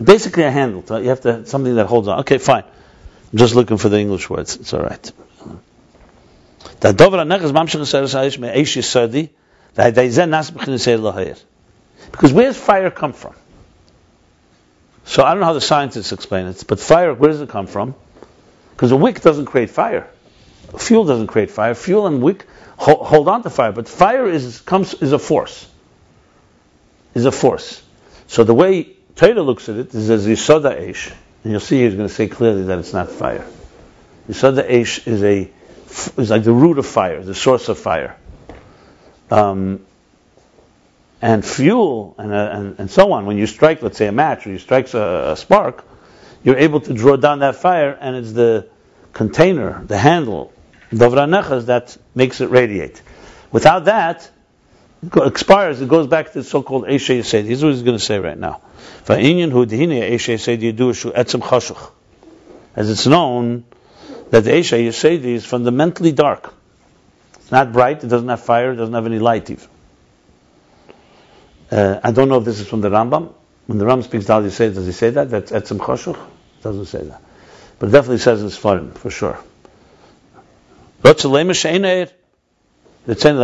Basically a handle. So you have to have something that holds on. Okay, fine. I'm just looking for the English words. It's all right. Because where's fire come from? So I don't know how the scientists explain it, but fire, where does it come from? Because a wick doesn't create fire. Fuel doesn't create fire. Fuel and wick hold on to fire, but fire is a force. Is a force. So the way Torah looks at it is as Yisoda Eish, and you'll see he's going to say clearly that it's not fire. Yisoda Eish is like the root of fire, the source of fire. And fuel and so on, when you strike, let's say, a match, or you strike a spark, you're able to draw down that fire, and it's the container, the handle, Dovra Nechas, that makes it radiate. Without that, it expires, it goes back to the so-called Eishei Yesedi. Here's what he's going to say right now. As it's known that the Eishei Yesedi is fundamentally dark. It's not bright, it doesn't have fire, it doesn't have any light even. I don't know if this is from the Rambam. When the Rambam speaks Dal Yisei, does he say that? That's Etzem Choshuch? Doesn't say that. But it definitely says in Sfarim, for sure. That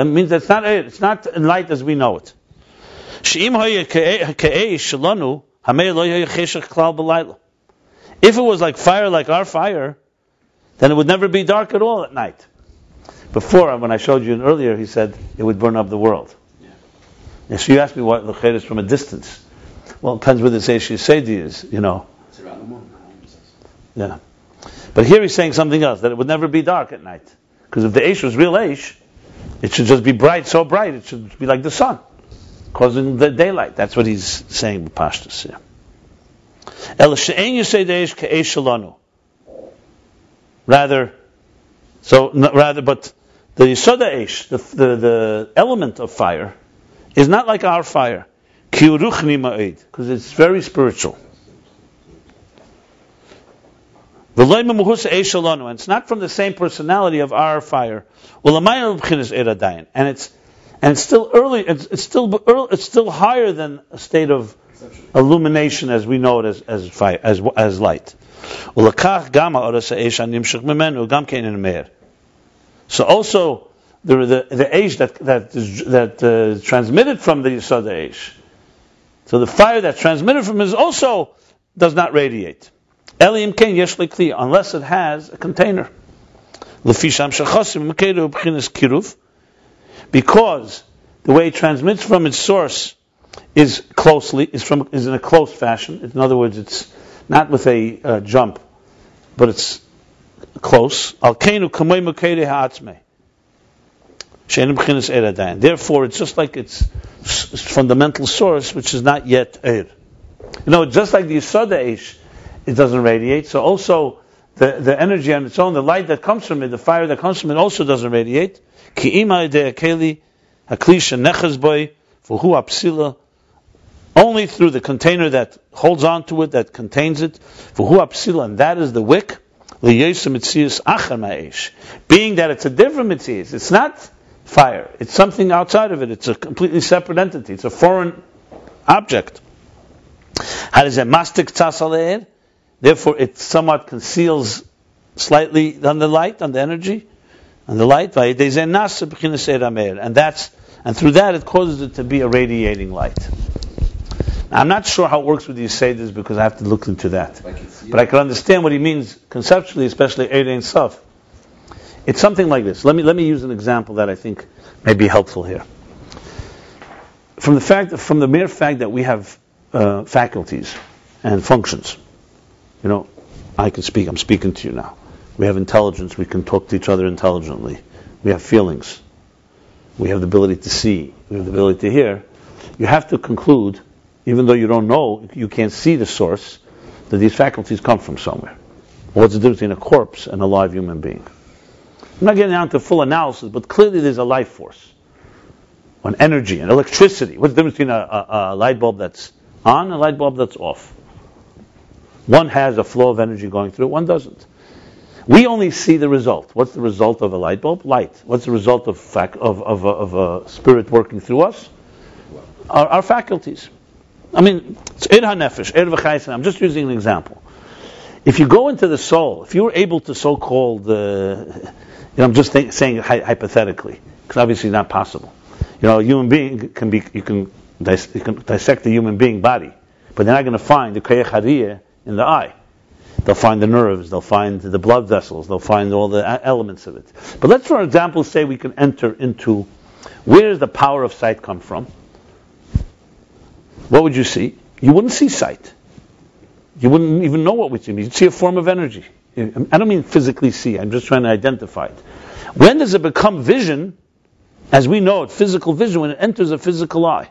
means that's not air. It's not light as we know it. If it was like fire, like our fire, then it would never be dark at all at night. Before, when I showed you earlier, he said it would burn up the world. Yeah, so you asked me what the L'Cher is from a distance. Well, it depends where the Eish Yesedi is, It's around the moon. Yeah. But here he's saying something else, that it would never be dark at night. Because if the Eish was real Eish, it should just be bright, so bright, it should be like the sun, causing the daylight. That's what he's saying, Pashtus here. But the Yisoda Eish, the element of fire, is not like our fire, because it's very spiritual. And it's not from the same personality of our fire. And it's still early. It's still higher than a state of illumination as we know it as fire, as light. So also the Eish that transmitted from the Yisoda Eish. So the fire that's transmitted from it also does not radiate. Unless it has a container. Because the way it transmits from its source is in a close fashion. In other words, it's not with a jump, but it's close. Therefore, it's just like its fundamental source, which is not yet Eir. Just like the Yisoda Eish, it doesn't radiate. So also the energy on its own, the light that comes from it, the fire that comes from it, also doesn't radiate. Only through the container that holds on to it, that contains it, and that is the wick. Being that it's a different mitzias, it's not fire, it's something outside of it, it's a completely separate entity, it's a foreign object. How does it mastic tzasaleir? Therefore, it somewhat conceals slightly on the light, on the energy, on the light. And through that, it causes it to be a radiating light. Now, I'm not sure how it works with these Seder's because I have to look into that. But I can understand what he means conceptually, especially Eid Ein Sof. It's something like this. Let me use an example that I think may be helpful here. From the mere fact that we have faculties and functions. I can speak, I'm speaking to you now. We have intelligence, we can talk to each other intelligently. We have feelings. We have the ability to see. We have the ability to hear. You have to conclude, even though you don't know, you can't see the source, that these faculties come from somewhere. What's the difference between a corpse and a live human being? I'm not getting down to full analysis, but clearly there's a life force. An energy, an electricity. What's the difference between a light bulb that's on and a light bulb that's off? One has a flow of energy going through it, one doesn't. We only see the result. What's the result of a light bulb? Light. What's the result of a spirit working through us? Our faculties. It's Ir HaNefesh, Ir V'Chayisen. I'm just using an example. If you go into the soul, if you were able to so-called I'm just saying it hypothetically, because obviously not possible. A human being you can dissect the human being body, but they're not going to find the Koyach Hariyah in the eye. They'll find the nerves, they'll find the blood vessels, they'll find all the elements of it. But let's, for example, say we can enter into where does the power of sight come from? What would you see? You wouldn't see sight. You wouldn't even know what we see. You'd see a form of energy. I don't mean physically see, I'm just trying to identify it. When does it become vision, as we know it, physical vision, when it enters a physical eye?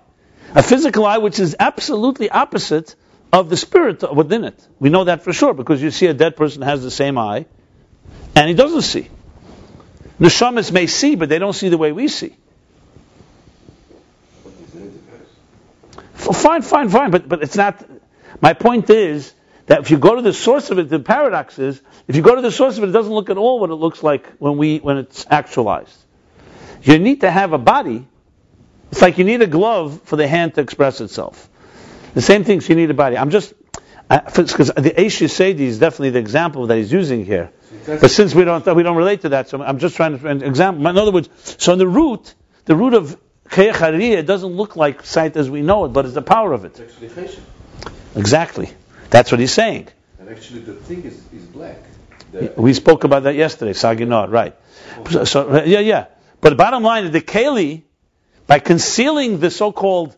A physical eye which is absolutely opposite of the spirit within it. We know that for sure, because you see a dead person has the same eye, and he doesn't see. Neshamas may see, but they don't see the way we see. Fine, but it's not. My point is that if you go to the source of it, the paradox is, if you go to the source of it, it doesn't look at all what it looks like when it's actualized. You need to have a body. It's like you need a glove for the hand to express itself. The same thing, so you need a body. Because the Eish Yisedi is definitely the example that he's using here. But since we don't relate to that, so I'm just trying to example. In other words, so in the root of Koyach Hariyah doesn't look like sight as we know it, but it's the power of it. It's actually chesed. Exactly. That's what he's saying. And actually the thing is black. We spoke about that yesterday, Saginot, right. So, yeah. But the bottom line is the Keli, by concealing the so-called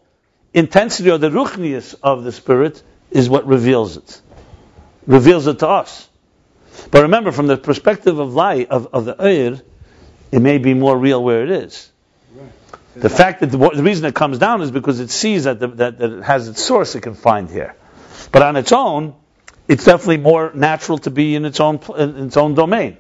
intensity or the ruchnius of the spirit, is what reveals it. Reveals it to us. But remember, from the perspective of light, of the Eir, it may be more real where it is. Right. The fact that the reason it comes down is because it sees that it has its source it can find here. But on its own, it's definitely more natural to be in its own domain.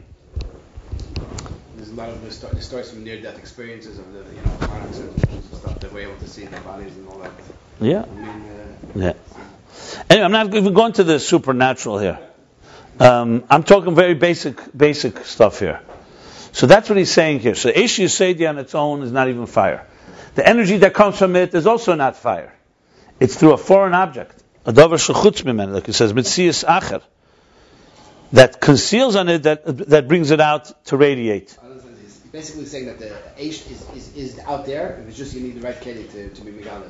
There's a lot of it starts from near-death experiences of the products and stuff that we're able to see in their bodies and all that. Yeah. Yeah. Anyway, I'm not even going to the supernatural here. I'm talking very basic stuff here. So that's what he's saying here. So Eish Yisedi on its own is not even fire. The energy that comes from it is also not fire. It's through a foreign object. A davar shechutz mimenu, like it says, mitzias acher, that conceals on it, that brings it out to radiate. He's basically saying that the Eish is out there, and it's just you need the right keli to be megala.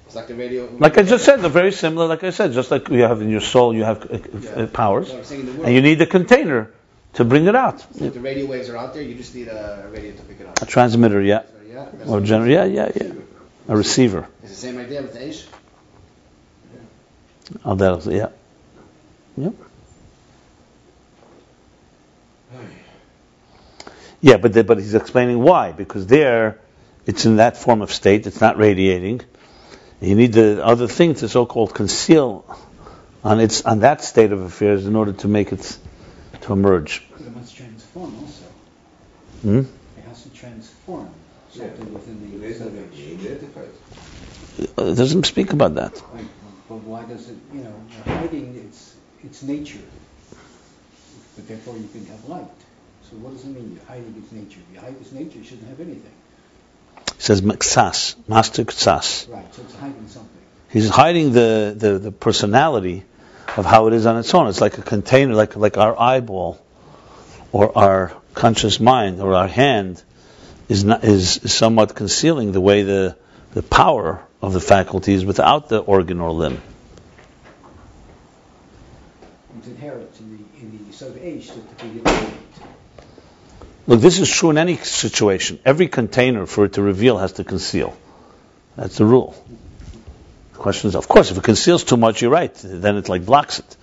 It's like the radio. Like I just said, they're very similar. Like I said, just like you have in your soul, you have powers, and you need the container to bring it out. So if the radio waves are out there, you just need a radio to pick it up. A transmitter, yeah. Or generator, yeah. A receiver. It's the same idea with the Eish. Oh, that's, yeah. Yep. Yeah, but he's explaining why. Because there, it's in that form of state. It's not radiating. You need the other thing to so-called conceal on that state of affairs in order to make it to emerge. It must transform also. It has to transform something within the It doesn't speak about that. Right. But why does it? You're hiding its nature, but therefore you can have light. So what does it mean? You're hiding its nature. If you hide its nature, you shouldn't have anything. It says Maksas, Master Ksas. Right, so it's hiding something. He's hiding the personality of how it is on its own. It's like a container, like our eyeball, or our conscious mind, or our hand is somewhat concealing the way the power of the faculties without the organ or limb. It's inherent in the sort of age that the beginning. Look, this is true in any situation. Every container, for it to reveal, has to conceal. That's the rule. The question is, of course, if it conceals too much, you're right. Then it blocks it.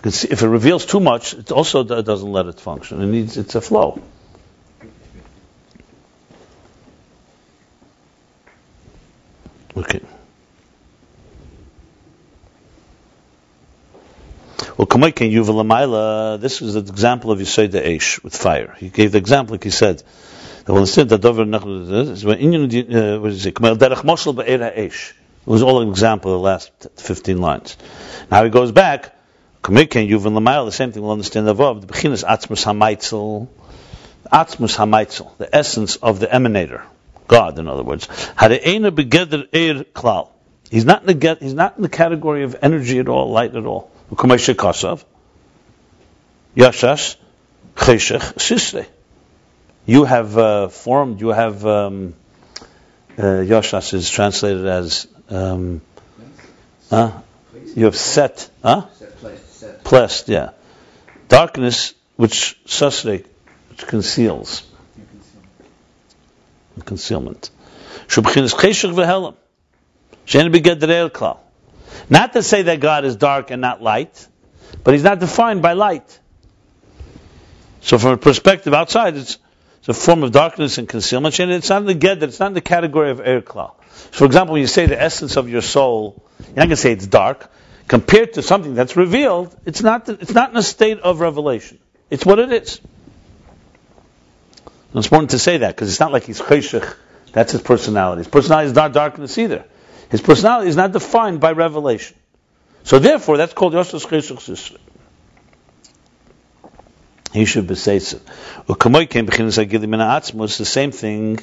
If it reveals too much, it also doesn't let it function. It's a flow. Okay. Well, Kamaykin Yuval this is the example of Yisod the Eish with fire. He gave the example, like he said. It was all an example of the last 15 lines. Now he goes back. Kamaykin Yuval the same thing we'll understand above. The Bechinas Atzmus Hamaitzel, the essence of the emanator. God, in other words, he's not in the category of energy at all, light at all. Yashash cheshech sisre. You have formed. You have Yoshas is translated as you have set, Plessed, yeah. Darkness, which susrek, which conceals. Concealment. Not to say that God is dark and not light, but He's not defined by light. So from a perspective outside, it's a form of darkness and concealment. It's not in the Gedder, it's not in the category of Eir Klal. So for example, when you say the essence of your soul, you're not going to say it's dark. Compared to something that's revealed, it's not in a state of revelation. It's what it is. And it's important to say that, because it's not like he's cheshech, that's his personality. His personality is not darkness either. His personality is not defined by revelation. So therefore, that's called Yoshas Cheshech Sisra. He should be said. It's the same thing.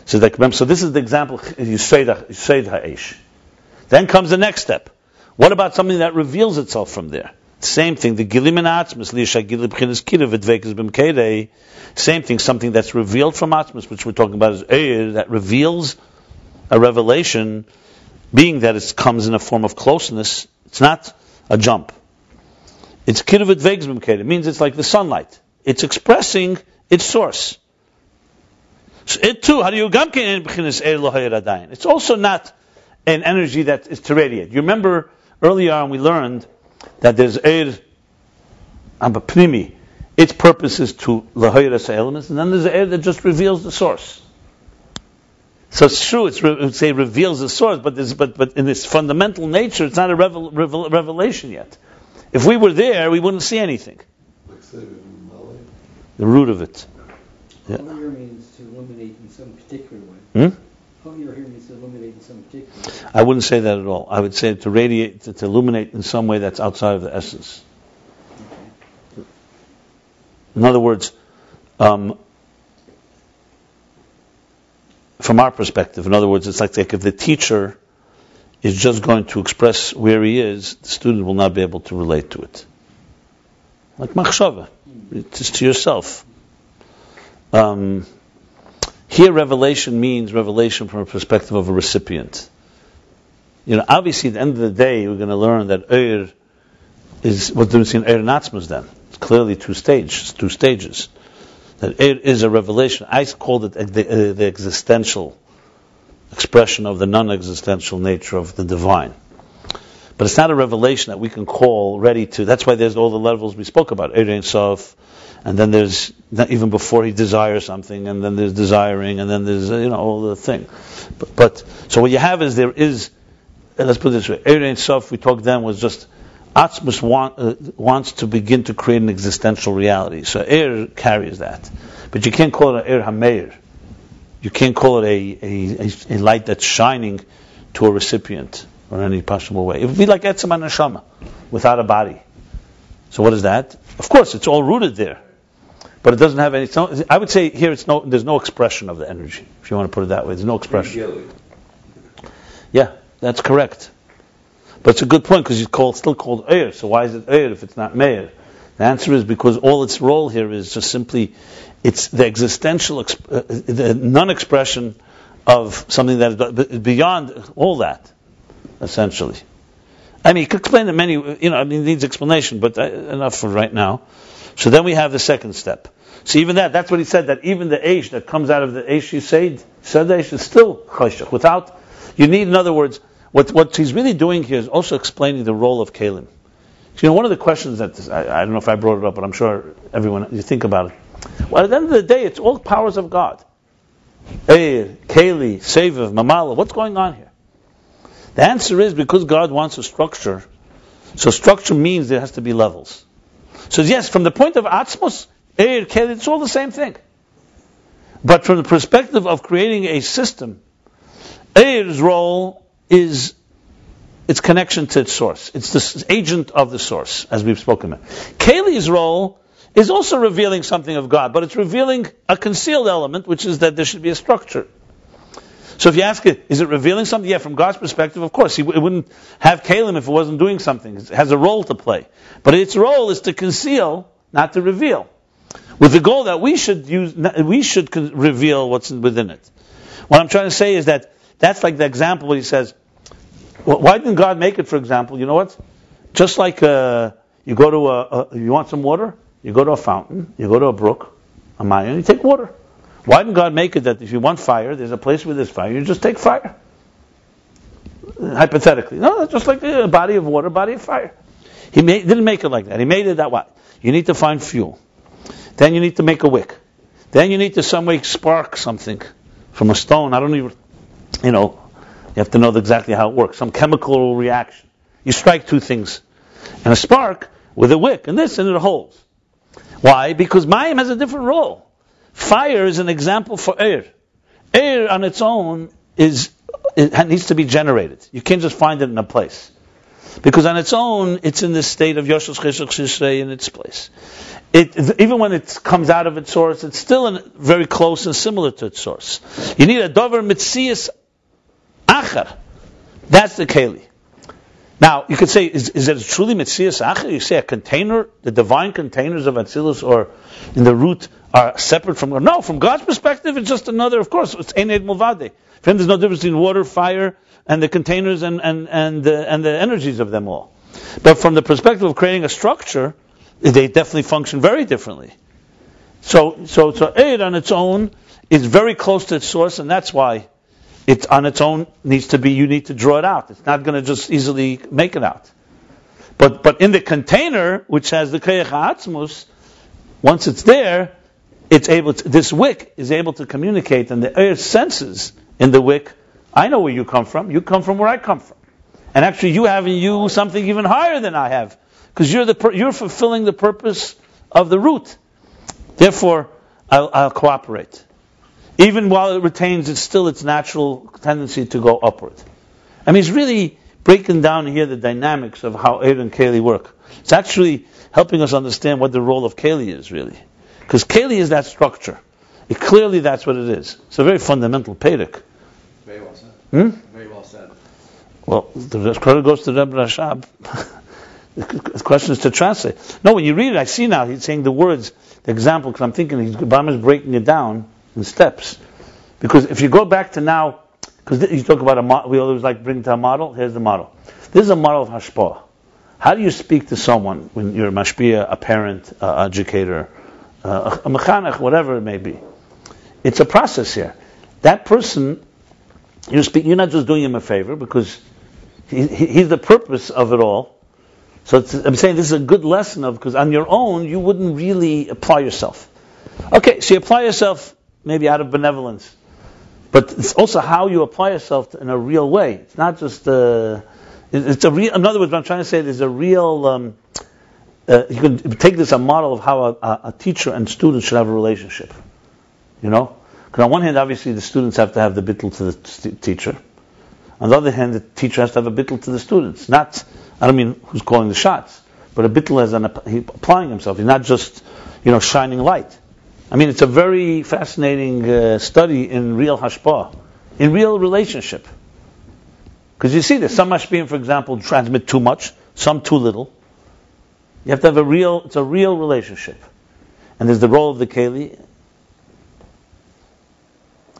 So this is the example, Yisayid Ha'esh. Then comes the next step. What about something that reveals itself from there? Same thing. The Gilim in Atzmus, Lishagil B'chinas Kirav V'dvekes B'mkeidei. Same thing. Something that's revealed from Atzmus, which we're talking about is Eir, that reveals a revelation, being that it comes in a form of closeness. It's not a jump. It's Kirav V'dvekes B'mkeidei. It means it's like the sunlight. It's expressing its source. So it too, it's also not an energy that is to radiate. You remember earlier on we learned that there's Eir Pnimi. Its purpose is to lahayras elements, and then there's Eir that just reveals the source. So it's true, it reveals the source, but in its fundamental nature, it's not a revelation yet. If we were there, we wouldn't see anything. The root of it. Yeah. Here means to illuminate in some particular way. Here means to illuminate in some particular way. I wouldn't say that at all. I would say to radiate, to illuminate in some way that's outside of the essence. Okay. In other words, from our perspective, it's like if the teacher is just going to express where he is, the student will not be able to relate to it. Like machshava, it's to yourself. Here, revelation means revelation from a perspective of a recipient. Obviously, at the end of the day, we're going to learn that Eir is what's the difference between Eir and Atzmus. Then it's clearly two stages. That Eir is a revelation. I called it the existential expression of the non-existential nature of the divine. But it's not a revelation that we can call ready to. That's why there's all the levels we spoke about. Eir Ein Sof, and then there's even before he desires something, and then there's desiring, and then there's all the thing. But so what you have is let's put it this way. Eir Ein Sof, we talked then, was just Atzmus wants to begin to create an existential reality. So Eir carries that, but you can't call it an Eir Hameir. You can't call it a light that's shining to a recipient or in any possible way. It would be like Etzem HaNeshama, without a body. So what is that? Of course, it's all rooted there, but it doesn't have any. I would say here there's no expression of the energy, if you want to put it that way. There's no expression. Yeah, that's correct. But it's a good point, because it's still called Eir. So why is it Eir if it's not Meir? The answer is because all its role here is just simply, it's the existential, the non-expression of something that is beyond all that, essentially. I mean, you could explain it it needs explanation, but enough for right now. So then we have the second step. So even that's what he said, that even the Eish that comes out of the Eish you said the Eish is still Chayshach. In other words, what he's really doing here is also explaining the role of Kalim. One of the questions that, I don't know if I brought it up, but I'm sure you think about it. Well, at the end of the day, it's all powers of God. Eir, Keli, Seviv, Mamala, what's going on here? The answer is because God wants a structure. So structure means there has to be levels. So yes, from the point of Atzmos, Eir, Keli, it's all the same thing. But from the perspective of creating a system, Eir's role is its connection to its source. It's the agent of the source, as we've spoken about. Keli's role is also revealing something of God, but it's revealing a concealed element, which is that there should be a structure. So if you ask it, is it revealing something? Yeah, from God's perspective, of course. It wouldn't have Kalim if it wasn't doing something. It has a role to play. But its role is to conceal, not to reveal. with the goal that we should reveal what's within it. What I'm trying to say is that that's like the example where he says, well, why didn't God make it, for example? You know what? Just like you go to you want some water, you go to a fountain, you go to a brook, a Ayin, you take water. Why didn't God make it that if you want fire, there's a place where there's fire, you just take fire? Hypothetically. No, just like a body of water, body of fire. He didn't make it like that. He made it that way. You need to find fuel. Then you need to make a wick. Then you need to some way spark something from a stone. I don't even, you have to know exactly how it works. Some chemical reaction. You strike two things. And a spark with a wick, and it holds. Why? Because Mayim has a different role. Fire is an example for air. Air on its own it needs to be generated. You can't just find it in a place. Because on its own, it's in this state of Yoshus Cheshach Shishrei in its place. Even when it comes out of its source, it's still very close and similar to its source. You need a dover mitzias achar. That's the keli. Now, you could say, is it truly mitzias achar? You say a container, the divine containers of Atzilus or in the root are separate from God. No, from God's perspective, it's just another, of course, it's Ein Ed Mulvade. For him, there's no difference between water, fire, and the containers and the energies of them all. But from the perspective of creating a structure, they definitely function very differently. So Eid on its own is very close to its source, and that's why it on its own you need to draw it out. It's not going to just easily make it out. But in the container, which has the Koyach HaAtzmus, once it's there, this wick is able to communicate, and the Eid senses in the wick, I know where you come from. You come from where I come from. And actually you have in you something even higher than I have. Because you're fulfilling the purpose of the root. Therefore, I'll cooperate. Even while it retains its natural tendency to go upward. I mean, he's really breaking down here the dynamics of how Eid and Keli work. It's actually helping us understand what the role of Keli is, really. Because Keli is that structure. Clearly that's what it is. It's a very fundamental Pedic. Very well said. Very well said. Well, the credit goes to Rebbe Rashab. The question is to translate. No, when you read it, I see now he's saying the words, the example, because I'm thinking Obama is breaking it down in steps. Because if you go back to now, because you talk about we always like bring to a model. Here's the model. This is a model of hashpah. How do you speak to someone when you're a mashpia, a parent, an educator, a mechanech, whatever it may be? It's a process here. That person, you're not just doing him a favor because he's the purpose of it all. So I'm saying this is a good lesson because on your own you wouldn't really apply yourself. Okay, so you apply yourself maybe out of benevolence, but it's also how you apply yourself in a real way. It's not just it's a real. In other words, what I'm trying to say is a real. You can take this a model of how a teacher and student should have a relationship. Because on one hand, obviously, the students have to have the bittul to the teacher. On the other hand, the teacher has to have a bittul to the students. Not, I don't mean who's calling the shots, but a bittul as he's applying himself. He's not just, shining light. I mean, it's a very fascinating study in real hashpah, in real relationship. Because you see this, some mashpiyim, for example, transmit too much, some too little. You have to have it's a real relationship. And there's the role of the keli.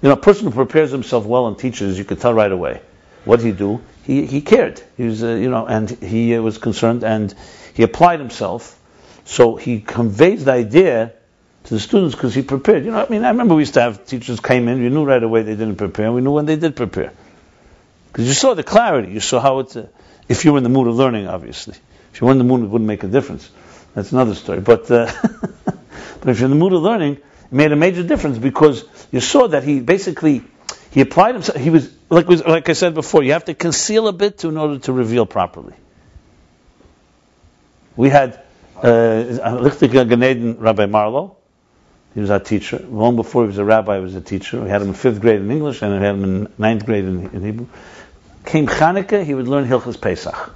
A person who prepares himself well and teaches, you could tell right away. What did he do? He cared. He was, and he was concerned, and he applied himself. So he conveys the idea to the students because he prepared. I remember we used to have teachers came in. We knew right away they didn't prepare. And we knew when they did prepare because you saw the clarity. You saw how if you were in the mood of learning, obviously. If you weren't in the mood, it wouldn't make a difference. That's another story. But but if you're in the mood of learning, it made a major difference because you saw that he applied himself. He was like I said before. You have to conceal a bit in order to reveal properly. We had Lichtig Gan Eden Rabbi Marlowe. He was our teacher. Long before he was a rabbi, he was a teacher. We had him in 5th grade in English, and we had him in 9th grade in Hebrew. Came Chanukah, he would learn Hilchos Pesach.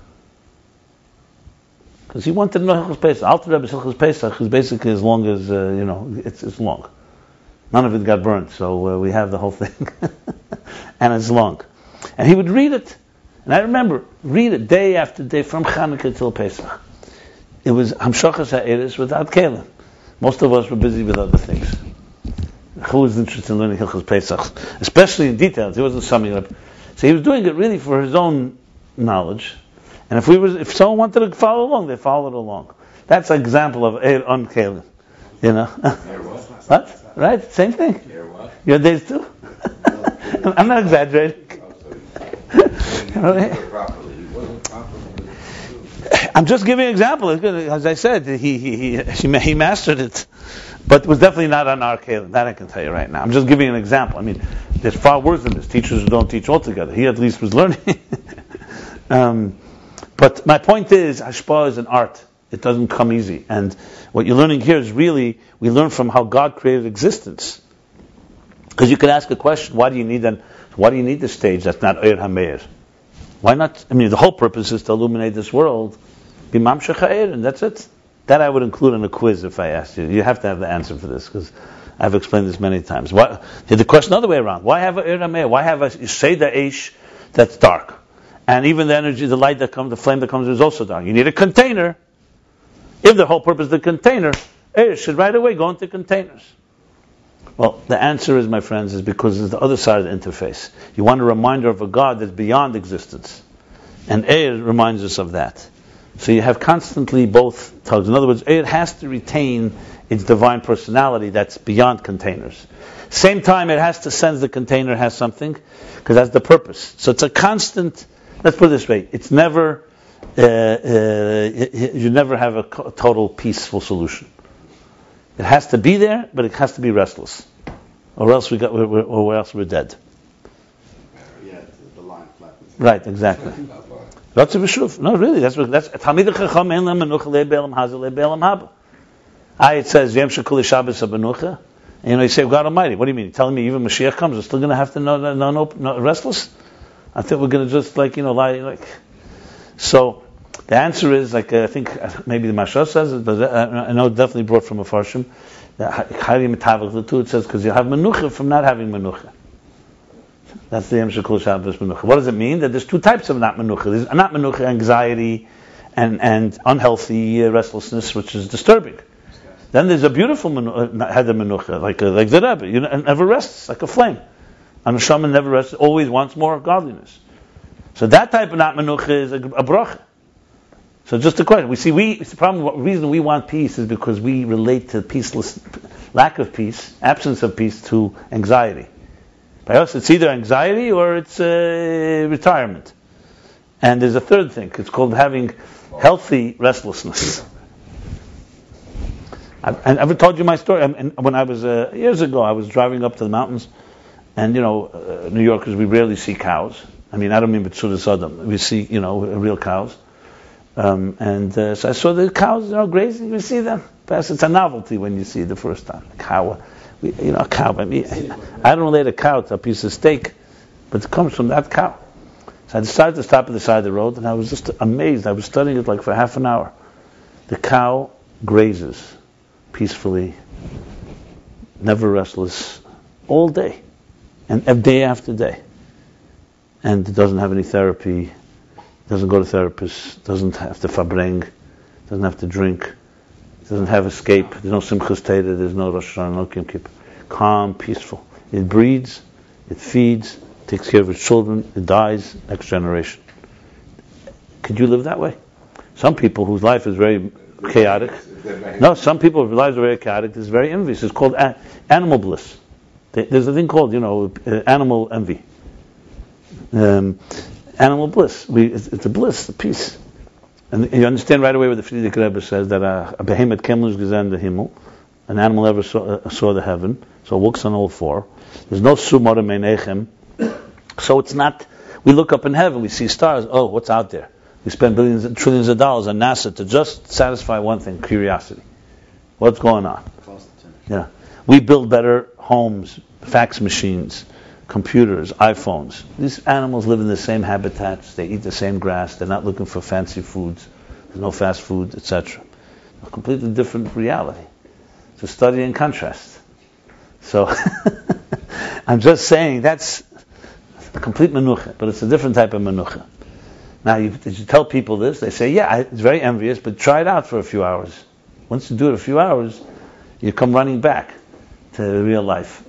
Because he wanted to know Hilchos Pesach. Alter Rebbe's Hilchos Pesach is basically as long as, it's long. None of it got burnt, so we have the whole thing. And it's long. And he would read it. And I remember, read it day after day from Chanukah till Pesach. It was Hamshachas HaEris without Kalim. Most of us were busy with other things. Who was interested in learning Hilchos Pesach, especially in details? He wasn't summing it up. So he was doing it really for his own knowledge. And if someone wanted to follow along, they followed along. That's an example of Eir on Kalim. You know? What? Right? Same thing. Your days too? I'm not exaggerating. I'm just giving an example. As I said, he mastered it, but it was definitely not on our Kalim. That I can tell you right now. I'm just giving an example. I mean, there's far worse than this. Teachers who don't teach altogether. He at least was learning. But my point is, hashpah is an art. It doesn't come easy. And what you're learning here is really, we learn from how God created existence. Because you could ask a question, why do you need the stage that's not Eir HaMeir? Why not? I mean, the whole purpose is to illuminate this world. Bimam Shechair, and that's it. That I would include in a quiz if I asked you. You have to have the answer for this, because I've explained this many times. The question the other way around. Why have a Eir HaMeir? Why have a Seder Eish that's dark? And even the energy, the light that comes, the flame that comes is also dark. You need a container. If the whole purpose is the container, Eish should right away go into containers. Well, the answer is, my friends, is because it's the other side of the interface. You want a reminder of a God that's beyond existence. And Eir reminds us of that. So you have constantly both tugs. In other words, Eir has to retain its divine personality that's beyond containers. Same time, it has to sense the container has something, because that's the purpose. So it's a constant, let's put it this way, it's never, you never have a total peaceful solution. It has to be there, but it has to be restless, or else we're dead. Yeah, the line flattens. Right, exactly. That's a b'shuv. No, really, that's Talmidei Chacham ein lem menucha le'be'elam hazel le'be'elam haba. It says Yom Shekuli Shabbos HaBenucha. And you say, God Almighty, what do you mean? You're telling me even Mashiach comes, we're still going to have to know restless? I think we're going to just lie. So the answer is, I think maybe the Mashal says it, but I know it's definitely brought from a Farshim. It says because you have menucha from not having menucha. That's the Yom Shekul Shabbos menucha. What does it mean? That there's two types of not menucha. There's not menucha, anxiety and unhealthy restlessness, which is disturbing. Then there's a beautiful heder menucha, like the Rabbi. It never rests, like a flame. And a shaman never rests, always wants more godliness. So that type of not menucha is a bracha. So just a question. It's the problem. The reason we want peace is because we relate to lack of peace, absence of peace, to anxiety. By us, it's either anxiety or it's retirement. And there's a third thing. It's called having healthy restlessness. I've ever told you my story. When I was years ago, I was driving up to the mountains, and New Yorkers, we rarely see cows. I mean, I don't mean B'tzudas Adam. We see real cows. So I saw the cows, grazing. We see them. It's a novelty when you see it the first time. A cow. A cow. I don't relate a cow to a piece of steak, but it comes from that cow. So I decided to stop at the side of the road, and I was just amazed. I was studying it for half an hour. The cow grazes peacefully, never restless, all day, and day after day. And it doesn't have any therapy, doesn't go to therapists, doesn't have to fabreng, doesn't have to drink, doesn't have escape, there's no Simchas Torah, there's no Rosh Hashanah, no Yom Kippur. Calm, peaceful. It breeds, it feeds, takes care of its children, it dies, next generation. Could you live that way? Some people whose life is very chaotic. No, some people whose lives are very chaotic, it's very envious. It's called animal bliss. There's a thing called, animal envy. Animal bliss. It's a bliss, a peace. And you understand right away what the Frierdiker Rebbe says, that a behemoth kemlish gesehen the himmel, an animal ever saw the heaven, so it walks on all four. There's no sumar meinechem. So it's not, we look up in heaven, we see stars, what's out there? We spend billions and trillions of dollars on NASA to just satisfy one thing, curiosity. What's going on? Yeah. We build better homes, fax machines, computers, iPhones. These animals live in the same habitats, they eat the same grass, they're not looking for fancy foods, there's no fast food, etc. A completely different reality. It's a study in contrast. So, I'm just saying that's a complete menucha, but it's a different type of menucha. Now, did you tell people this? They say, yeah, it's very envious, but try it out for a few hours. Once you do it a few hours, you come running back to real life.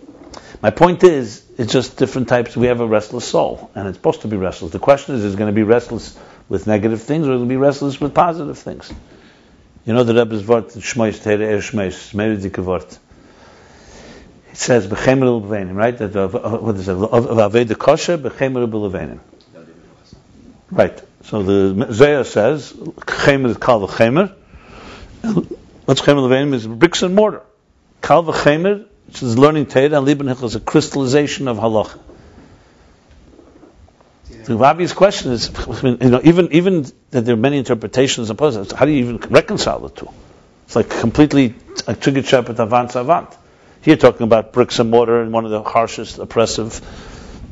My point is, it's just different types. We have a restless soul, and it's supposed to be restless. The question is it going to be restless with negative things, or is it going to be restless with positive things? You know the Rebbe's word, Shmois, Teire Shmois, Meridike word. It says, B'chemer l'levenim, right? What is it? Aveda kosher, B'chemer l'levenim. Right. So the Zohar says, Chemer is kal v'chemer. What's Chemer l'levenim is bricks and mortar. Kal v'chemer, which is learning Torah, and Liban Hichel is a crystallization of halacha. The obvious question is, even that there are many interpretations of puzzles, how do you even reconcile the two? It's like completely a trigger chapet avant. Here talking about bricks and mortar and one of the harshest oppressive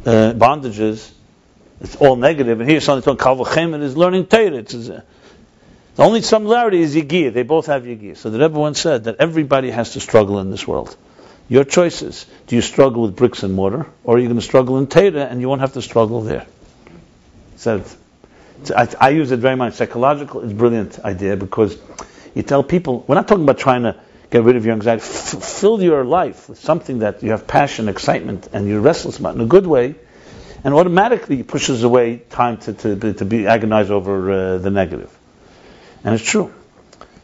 bondages. It's all negative, and here something talking Kalvachem is learning Torah. The only similarity is Yigiyah. They both have Yigiyah. So the Rebbe once said that everybody has to struggle in this world. Your choices. Do you struggle with bricks and mortar, or are you going to struggle in Torah and you won't have to struggle there? So I use it very much. Psychological is a brilliant idea because you tell people, we're not talking about trying to get rid of your anxiety. Fill your life with something that you have passion, excitement, and you're restless about in a good way, and automatically pushes away time to be agonized over the negative. And it's true.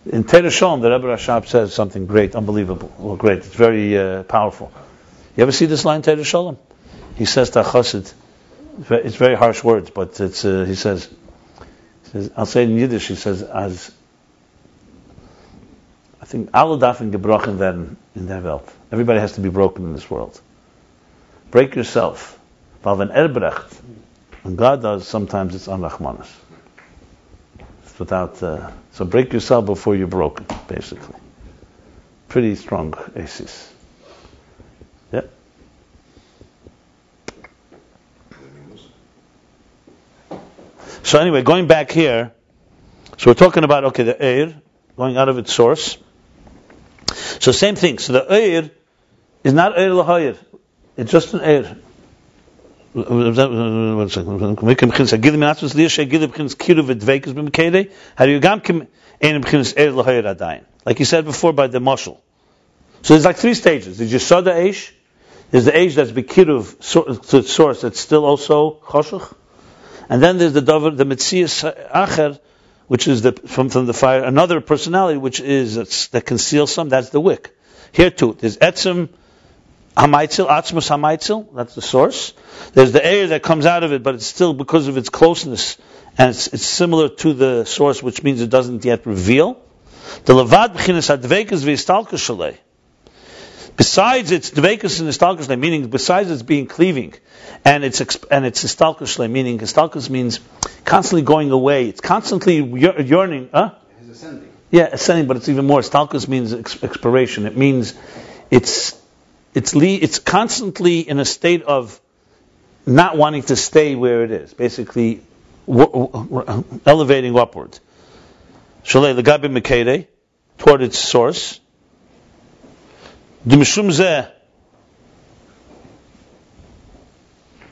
In Torah Shalom, the Rebbe Rashab says something great, unbelievable. Well, great. It's very powerful. You ever see this line, Torah Shalom? He says to Chassid, it's very harsh words, but it's he says, I'll say it in Yiddish, he says, as I think alle darfen gebrochen werden in der Welt. Everybody has to be broken in this world. Break yourself. Weil wenn brecht, when God does, sometimes it's anrachmanis. It's without, so break yourself before you're broken, basically. Pretty strong aces. Yeah. So anyway, going back here, so we're talking about, the Eir, going out of its source. So same thing. So the Eir is not Eir l'Hayir. It's just an Eir. One second. Like you said before by the mashal. So there's like three stages. There's Yesod Eish. There's the Eish that's Bekiruv to its source that's still also Choshech. And then there's the Metzias Acher, which is from the fire, another personality which is that conceals some. That's the wick. Here too, there's Etzem Hamaitzel, Atzmus Hamaitzel. That's the source. There's the air that comes out of it, but it's still because of its closeness, and it's similar to the source, which means it doesn't yet reveal. The Levad B'chinas Adveikus V'Istalkus Shalei. Besides its Dveikus and Istalkus Shalei, meaning besides its being cleaving, and it's Istalkus Shalei, meaning Istalkus means constantly going away. It's constantly yearning. It's ascending. Yeah, ascending, but it's even more. Istalkus means expiration. It means it's constantly in a state of not wanting to stay where it is, basically elevating upward. Shalei legabe mekere, toward its source. D'mishum zeh.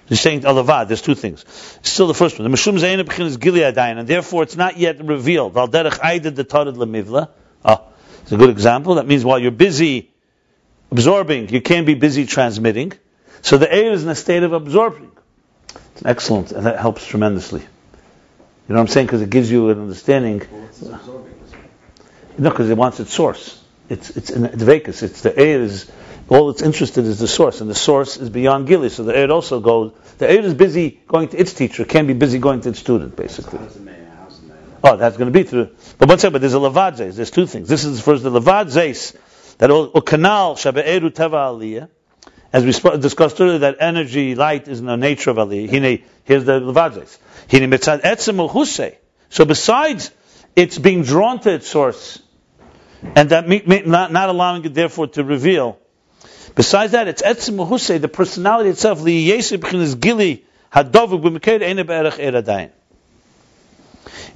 He's saying alavad. There's two things. Still the first one. The mishum zeh is gileadayin, and therefore it's not yet revealed. Val derech aided the tarid lemivla. It's a good example. That means while you're busy absorbing, you can't be busy transmitting. So the air is in a state of absorption. It's excellent, and that helps tremendously. You know what I'm saying? Because it gives you an understanding. No, because it wants its source. It's in the Dveikus. It's the air is all it's interested is the source, and the source is beyond Gili. So the air also goes. The air is busy going to its teacher. Can't be busy going to its student, basically. Oh, that's going to be through. But one second. But there's a levad zeis. There's two things. This is first the levad zeis that o canal shabe'eru teva aliyah. As we discussed earlier, that energy, light, is in the nature of aliyah. Here's the levad zeis. Hine mitzad etzem ulchusei. So besides it's being drawn to its source, and that not allowing it therefore to reveal. Besides that, it's etzem ulchusei, the personality itself. Li yesib b'chinas gili hadovuk b'meked eine be'erech eradayin.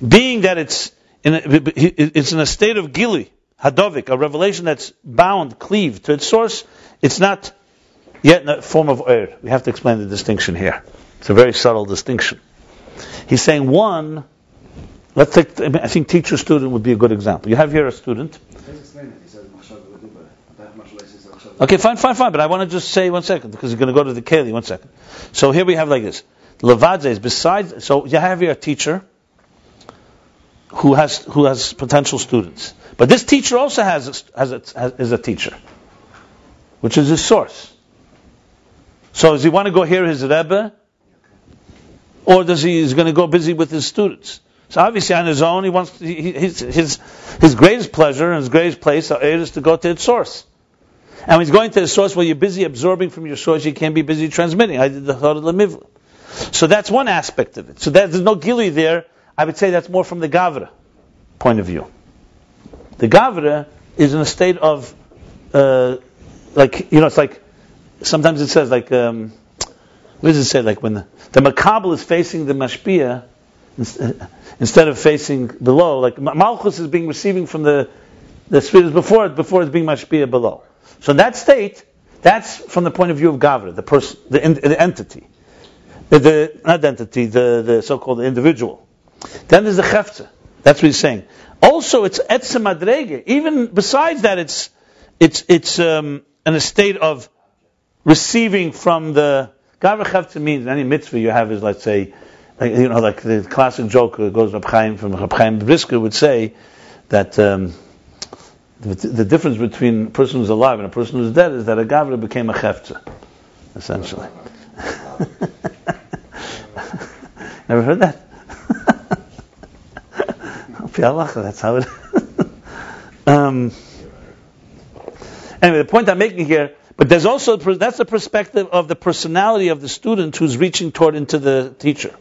Being that it's in a state of gili hadovik, a revelation that's bound, cleaved to its source, it's not yet in a form of oir. We have to explain the distinction here. It's a very subtle distinction. He's saying one, let's take, I think teacher-student would be a good example. You have here a student. Let's explain it. He says, Okay, fine. But I want to just say 1 second because you're going to go to the Keli. 1 second. So here we have like this. Levadze is besides. So you have here a teacher who has potential students, but this teacher also is a teacher, which is his source. So does he want to go hear his Rebbe, or is going to go busy with his students? So obviously on his own, his greatest pleasure and his greatest place is to go to its source. And when he's going to the source, you're busy absorbing from your source, you can't be busy transmitting. I did the Chod Lemivla. So that's one aspect of it. So there's no Gili there. I would say that's more from the Gavra point of view. The Gavra is in a state of, it's like, sometimes it says like, what does it say? Like when the Makabel is facing the Mashpia, instead of facing below, like Malchus is being receiving from the spheres before it's being Mashpia below. So in that state, that's from the point of view of Gavra, the person, the entity, the so-called individual. Then there's the Chefza. That's what he's saying. Also, it's Etzem Madrege. Even besides that, it's in a state of receiving from the Gavra. Chefza means any mitzvah you have is, let's say, like the classic joke goes Reb Chaim from Reb Chaim Brisker would say that the difference between a person who's alive and a person who's dead is that a Gavra became a Chefza, essentially. Never heard that? That's how it anyway, the point I'm making here, but there's also, that's the perspective of the personality of the student who's reaching toward into the teacher.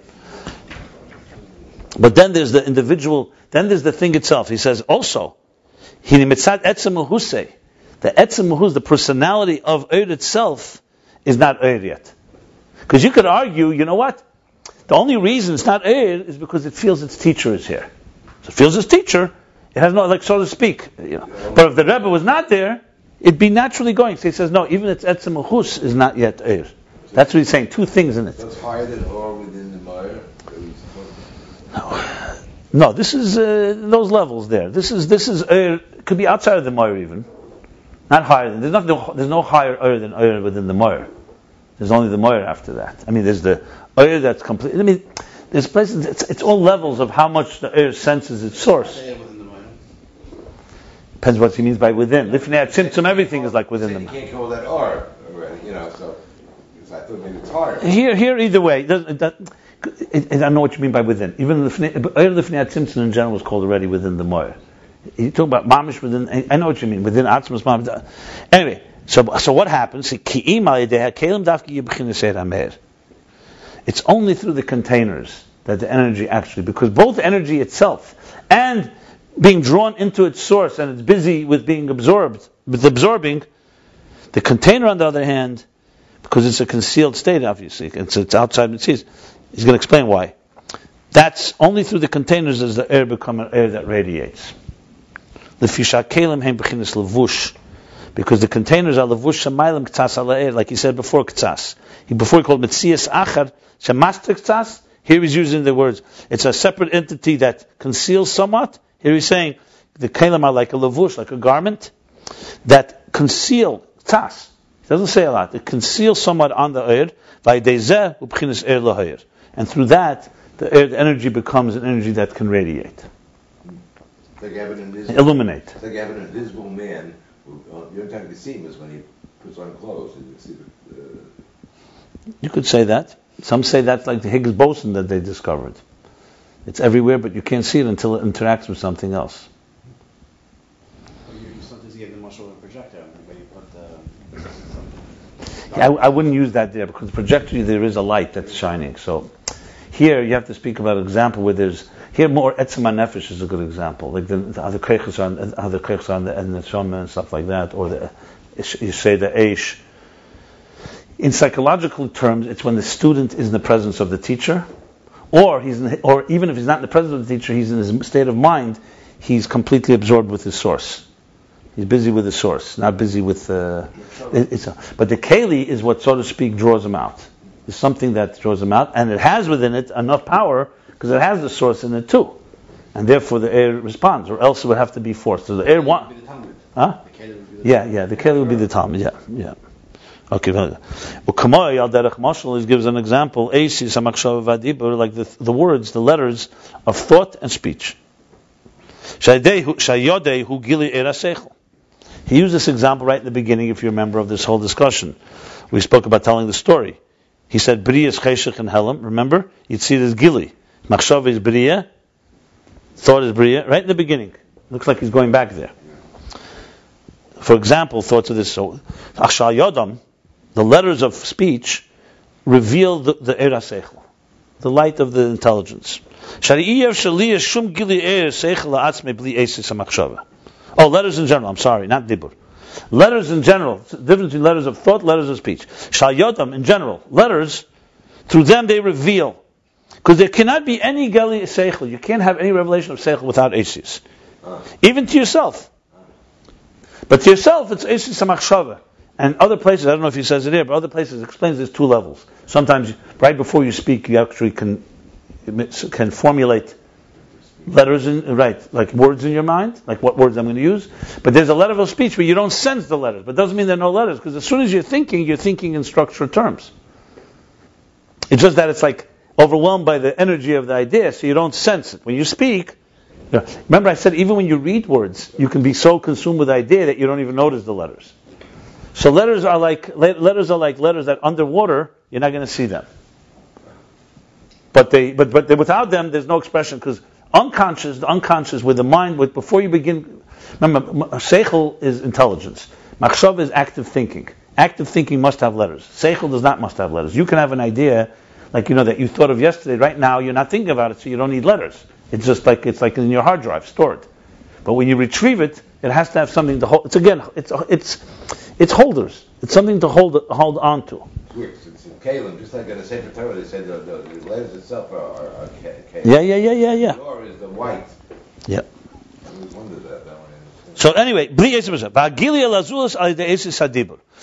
But then there's the individual, then there's the thing itself. He says also, the etzem mahus, the personality of Eir itself, is not Eir yet. Because you could argue, you know what? The only reason it's not Eir is because it feels its teacher is here. So it feels its teacher, it has no, like, so to speak. But if the Rebbe was not there, it'd be naturally going. So he says, no, even its etzem mahus is not yet Eir. That's what he's saying, two things in it. So it's higher than or within the Meyer? No, this is those levels there. This is could be outside of the Meyer even, not higher than. There's no higher than within the Meyer. There's only the Meyer after that. I mean, there's the that's complete. I mean, there's places. It's all levels of how much the senses its source. Depends what he means by within. Lifnei Tzimtzum, everything is like within them. You can't call that R already, so I thought maybe it's higher. Here, either way, I don't know what you mean by within. Even Lifnei Tzimtzum in general is called already within the Moyer. You talk about mamish within. I know what you mean within Atzmas mamish. Anyway, so what happens? It's only through the containers that the energy actually, because both energy itself and being drawn into its source and it's busy with being absorbing, the container on the other hand, because it's a concealed state, obviously, it's outside the seas. He's going to explain why. That's only through the containers does the air become an air that radiates. Because the containers are levush shamaylam k'tzas ala air, like he said before k'tzas. Before he called mitzias achar shemaster k'tzas. Here he's using the words. It's a separate entity that conceals somewhat. Here he's saying the kelim are like a levush, like a garment that conceal k'tzas. It doesn't say a lot. It conceals somewhat on the air. And through that, the energy becomes an energy that can radiate. Like illuminate. It's like having an invisible man. The only time you see him is when he puts on clothes. And you see You could say that. Some say that's like the Higgs boson that they discovered. It's everywhere, but you can't see it until it interacts with something else. You sometimes get the muscle of a projector where you put the... I wouldn't use that there because the projector there is a light that's shining. So here you have to speak about an example where there's here more etzem nefesh is a good example, like the other keiches on the neshama and stuff like that, or you say the eish. In psychological terms, it's when the student is in the presence of the teacher, or even if he's not in the presence of the teacher, he's in his state of mind. He's completely absorbed with his source. He's busy with the source, not busy with but the keli is what, so to speak, draws him out. It's something that draws him out, and it has within it enough power because it has the source in it too, and therefore the air responds, or else it would have to be forced. So the air Huh? The Kelim would be the Yeah, the Kelim would be the Talmud. Yeah. Okay. Well, Kamoy al derech mashal gives an example. Eisis hamachshava v'adibur, like the words, the letters of thought and speech. Shayodei hu gili era seichel. He used this example right in the beginning, if you remember, of this whole discussion. We spoke about telling the story. He said, Bria is cheshech and helam. Remember? You'd see it as gili. Machshav is Bria. Thought is Bria. Right in the beginning. Looks like he's going back there. For example, thoughts of this. So, Achshal Yodam, the letters of speech, reveal the Eira Seichel, the light of the intelligence. Oh, letters in general, I'm sorry, not Dibur. Letters in general, the difference between letters of thought, letters of speech. Shal Yodam, in general, letters, through them they reveal. Because there cannot be any Gali Seichel, you can't have any revelation of Seichel without Esis. Even to yourself. But to yourself, it's Esis HaMachshava. And other places, I don't know if he says it here, but other places it explains there's two levels. Sometimes, right before you speak, you actually can formulate letters like words in your mind, like what words I'm going to use. But there's a letter of speech where you don't sense the letters, but it doesn't mean there are no letters, because as soon as you're thinking in structured terms. It's just that it's like overwhelmed by the energy of the idea, so you don't sense it. When you speak, remember I said even when you read words, you can be so consumed with the idea that you don't even notice the letters. So letters are like letters that underwater you're not going to see them. But without them there's no expression, because the unconscious with the mind, before you begin. Remember, seichel is intelligence. Machshav is active thinking. Active thinking must have letters. Seichel does not must have letters. You can have an idea like that you thought of yesterday. Right now you're not thinking about it, so you don't need letters. It's just like in your hard drive stored. But when you retrieve it, it has to have something to hold. It's holders. It's something to hold on to. It's Kalim, just like in the Sefer Torah, they say the letters itself are Kalim. Yeah. The or is the white. Yeah. I always wondered that one. So anyway,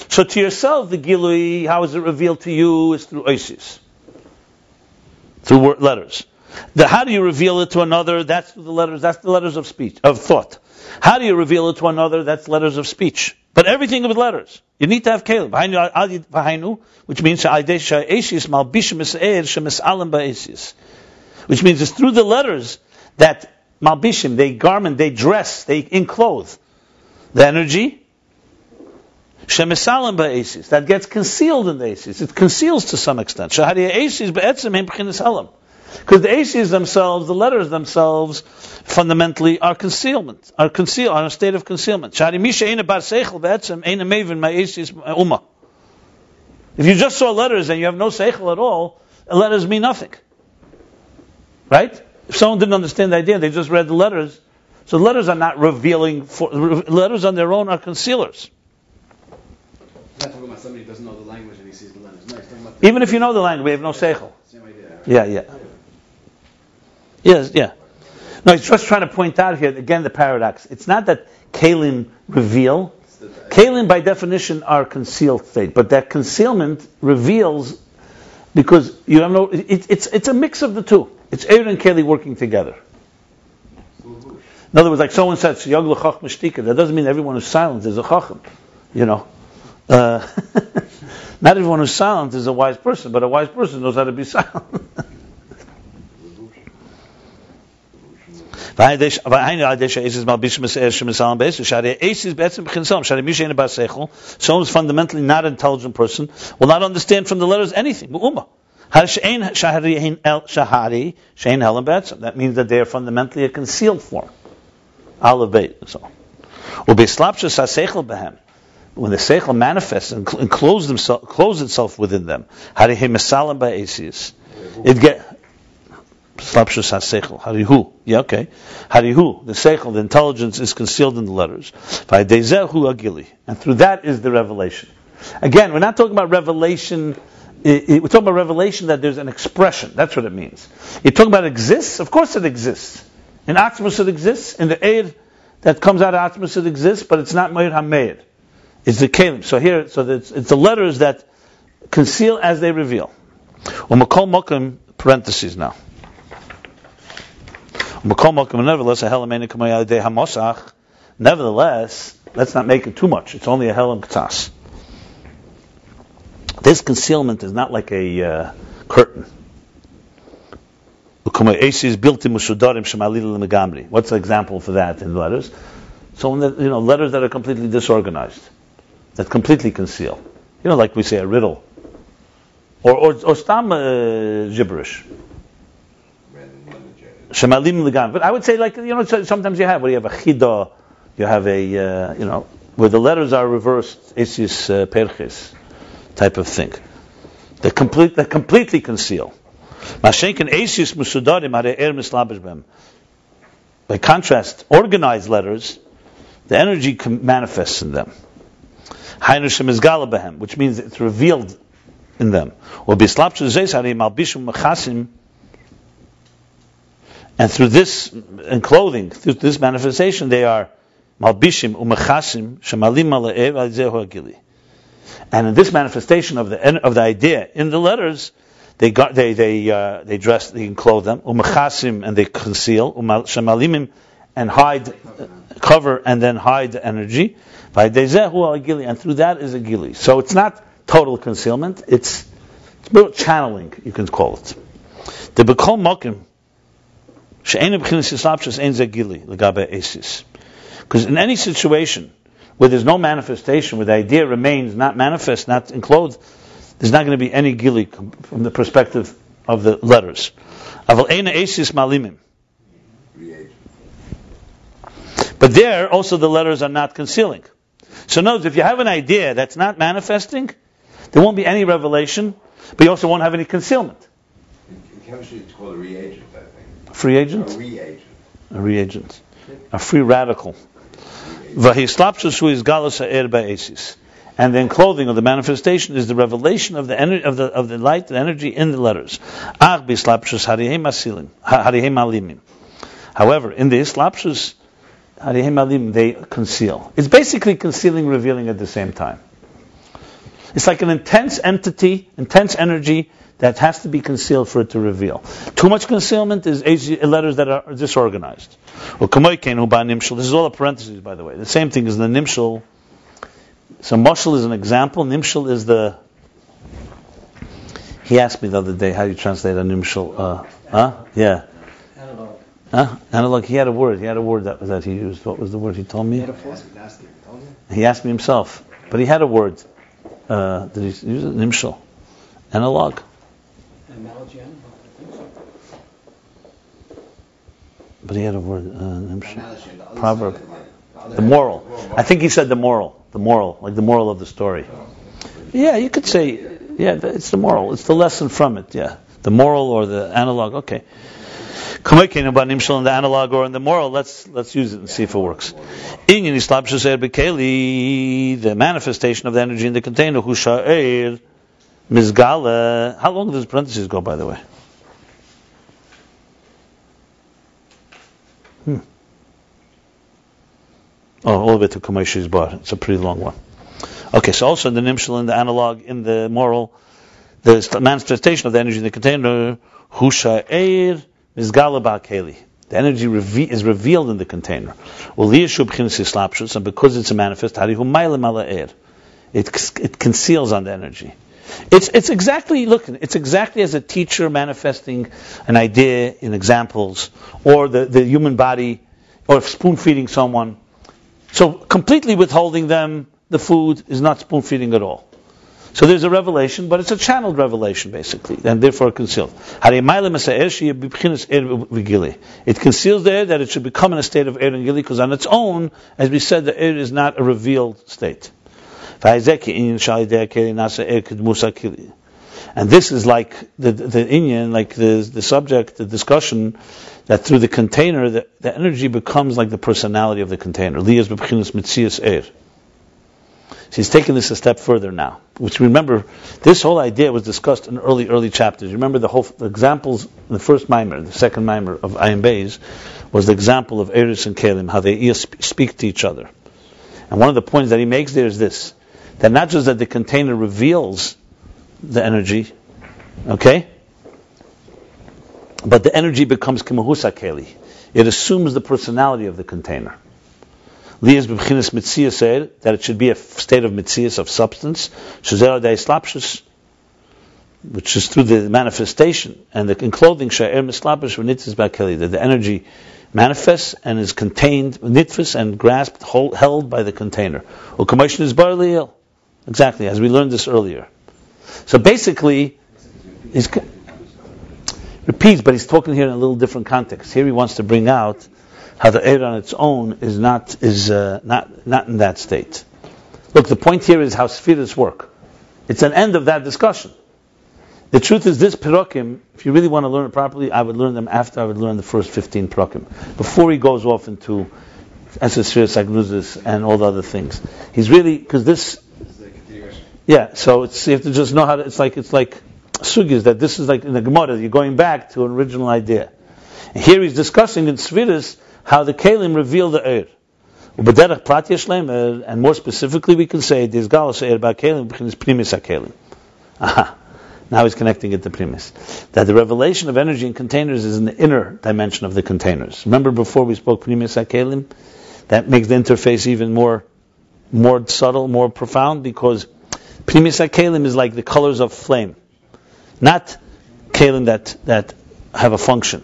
so to yourself, the Gilui, how is it revealed to you? Is through Isis. Through letters. How do you reveal it to another? That's the letters of speech, of thought. How do you reveal it to another? That's letters of speech. But everything with letters. You need to have kelim. Which means which means it's through the letters that malbishim, they garment, they dress, they enclothe the energy. Shemisalim ba'esis, that gets concealed in the asis. It conceals to some extent. Because the asis themselves, the letters themselves, fundamentally are concealment, are a state of concealment. If you just saw letters and you have no seichel at all, letters mean nothing. Right? If someone didn't understand the idea, they just read the letters. So letters are not revealing, letters on their own are concealers. He's not talking about somebody who doesn't know the language and he sees the letters. No, he's talking about Even if you know the language, we have no seichel. Same idea. Yeah. Yes. No, he's just trying to point out here, again, the paradox. It's not that Kalim reveal. Kalim, by definition, are concealed state. But that concealment reveals, because you have no, it's a mix of the two. It's Eir and Keli working together. In other words, like someone said, Yog l'chach mishtika, that doesn't mean everyone who's silent is a chacham. Not everyone who's silent is a wise person, but a wise person knows how to be silent. Someone's fundamentally not an intelligent person, will not understand from the letters anything. That means that they are fundamentally a concealed form. Aleph Beit. So, when the seichel manifests and clothes itself within them, it get slapshus haseichel. Harihu. Yeah, okay. Harihu. The seichel, the intelligence, is concealed in the letters. And through that is the revelation. Again, we're not talking about revelation. We're talking about revelation that there's an expression. That's what it means. You're talking about it exists? Of course it exists. In Atzmus it exists. In the Eid that comes out of Atzmus it exists, but it's not Meir HaMeir. It's the Kalim. So here, it's the letters that conceal as they reveal. U'makol mokim, parentheses now. Nevertheless, let's not make it too much. It's only a helam k'tas. This concealment is not like a curtain. What's the example for that in letters? So when letters that are completely disorganized, that completely conceal. Like we say a riddle, or stam gibberish. Shemalim legam. But I would say, sometimes you have a chida, you have a where the letters are reversed, esis perches type of thing. They completely conceal. By contrast, organized letters, the energy manifests in them. Which means it's revealed in them. And through this clothing, through this manifestation, they are malbishim umechasim shemalim mala'ev alzehu agili. And in this manifestation of the idea in the letters, they dress, they clothe them, umechasim, and they conceal, shemalimim, and hide, cover, and then hide the energy. And through that is a gili. So it's not total concealment; it's channeling, you can call it. The bekol mokim. Because in any situation where there's no manifestation, where the idea remains not manifest, not enclosed, there's not going to be any gili from the perspective of the letters. But there also the letters are not concealing. So notice, if you have an idea that's not manifesting, there won't be any revelation, but you also won't have any concealment. In chemistry it's called a reagent, I think. Free agent? A reagent. A reagent. A free radical. And then clothing, or the manifestation, is the revelation of the of the light, the energy in the letters. However, in the islapshus, they conceal. It's basically concealing, revealing at the same time. It's like an intense entity, intense energy that has to be concealed for it to reveal. Too much concealment is letters that are disorganized. This is all a parenthesis, by the way. The same thing is the nimshal. So mashal is an example. Nimshal is the... He asked me the other day, how do you translate a nimshal? Yeah. Analog. Analog. He had a word that he used. What was the word he told me? He asked me himself. But he had a word. Did he use it? Nimshal. Analog. Analogy, I think so. But he had a word, proverb. The moral. I think he said the moral, like the moral of the story. Yeah, you could say, it's the moral. It's the lesson from it, yeah. The moral or the analog, okay. Kamakin about nimshal in the analog or in the moral, let's use it and see if it works. The manifestation of the energy in the container, husha'er, mizgala. How long does parentheses go, by the way? All the way to Kamesh's bar. It's a pretty long one. Okay, so also in the nimshal, in the analog, in the moral, the manifestation of the energy in the container, husha'er mizgala ba'keli. The energy is revealed in the container. And because it's a manifest, it conceals on the energy. It's exactly as a teacher manifesting an idea in examples, or the human body, or spoon feeding someone. So completely withholding them the food is not spoon feeding at all. So there's a revelation, but it's a channeled revelation basically, and therefore concealed. It conceals there that it should become in a state of air and gili, because on its own, as we said, the air is not a revealed state. And this is like the inyan, like the subject, the discussion, that through the container, the energy becomes like the personality of the container. So he's taking this a step further now. Which, remember, this whole idea was discussed in early chapters. You remember the examples in the first mimer, the second mimer of Ayin Beis, was the example of Eris and Kalim, how they speak to each other. And one of the points that he makes there is this, that not just that the container reveals the energy, okay, but the energy becomes kimahusa keli. It assumes the personality of the container. Liyas b'bchinas mitzias eir, that it should be a state of mitzias, of substance, shezer adei slapshus, which is through the manifestation, and the clothing she'er mislapish v'nitzis b'akeli, that the energy manifests and is contained, nitfis, and grasped, held by the container. U'kamoshn is bar liyel. Exactly, as we learned this earlier. So basically, he's repeats, but he's talking here in a little different context. Here he wants to bring out how the air on its own is not in that state. Look, the point here is how spheres work. It's an end of that discussion. The truth is, this Perakim, if you really want to learn it properly, I would learn them after I would learn the first 15 Perakim, before he goes off into Esespheres, Agnuzis, and all the other things. He's really, because this, yeah. So you have to just know how to. It's like sugis, that this is like in the Gemara. You're going back to an original idea. And here he's discussing in Sfiris how the Kalim reveal the Eir. And more specifically, we can say there's Galas Eir about Kalim because Primis HaKalim. Aha. Now he's connecting it to Primis. That the revelation of energy in containers is in the inner dimension of the containers. Remember before we spoke Primis HaKalim? That makes the interface even more subtle, more profound, because Primis HaKalim is like the colors of flame, not Kalim that have a function.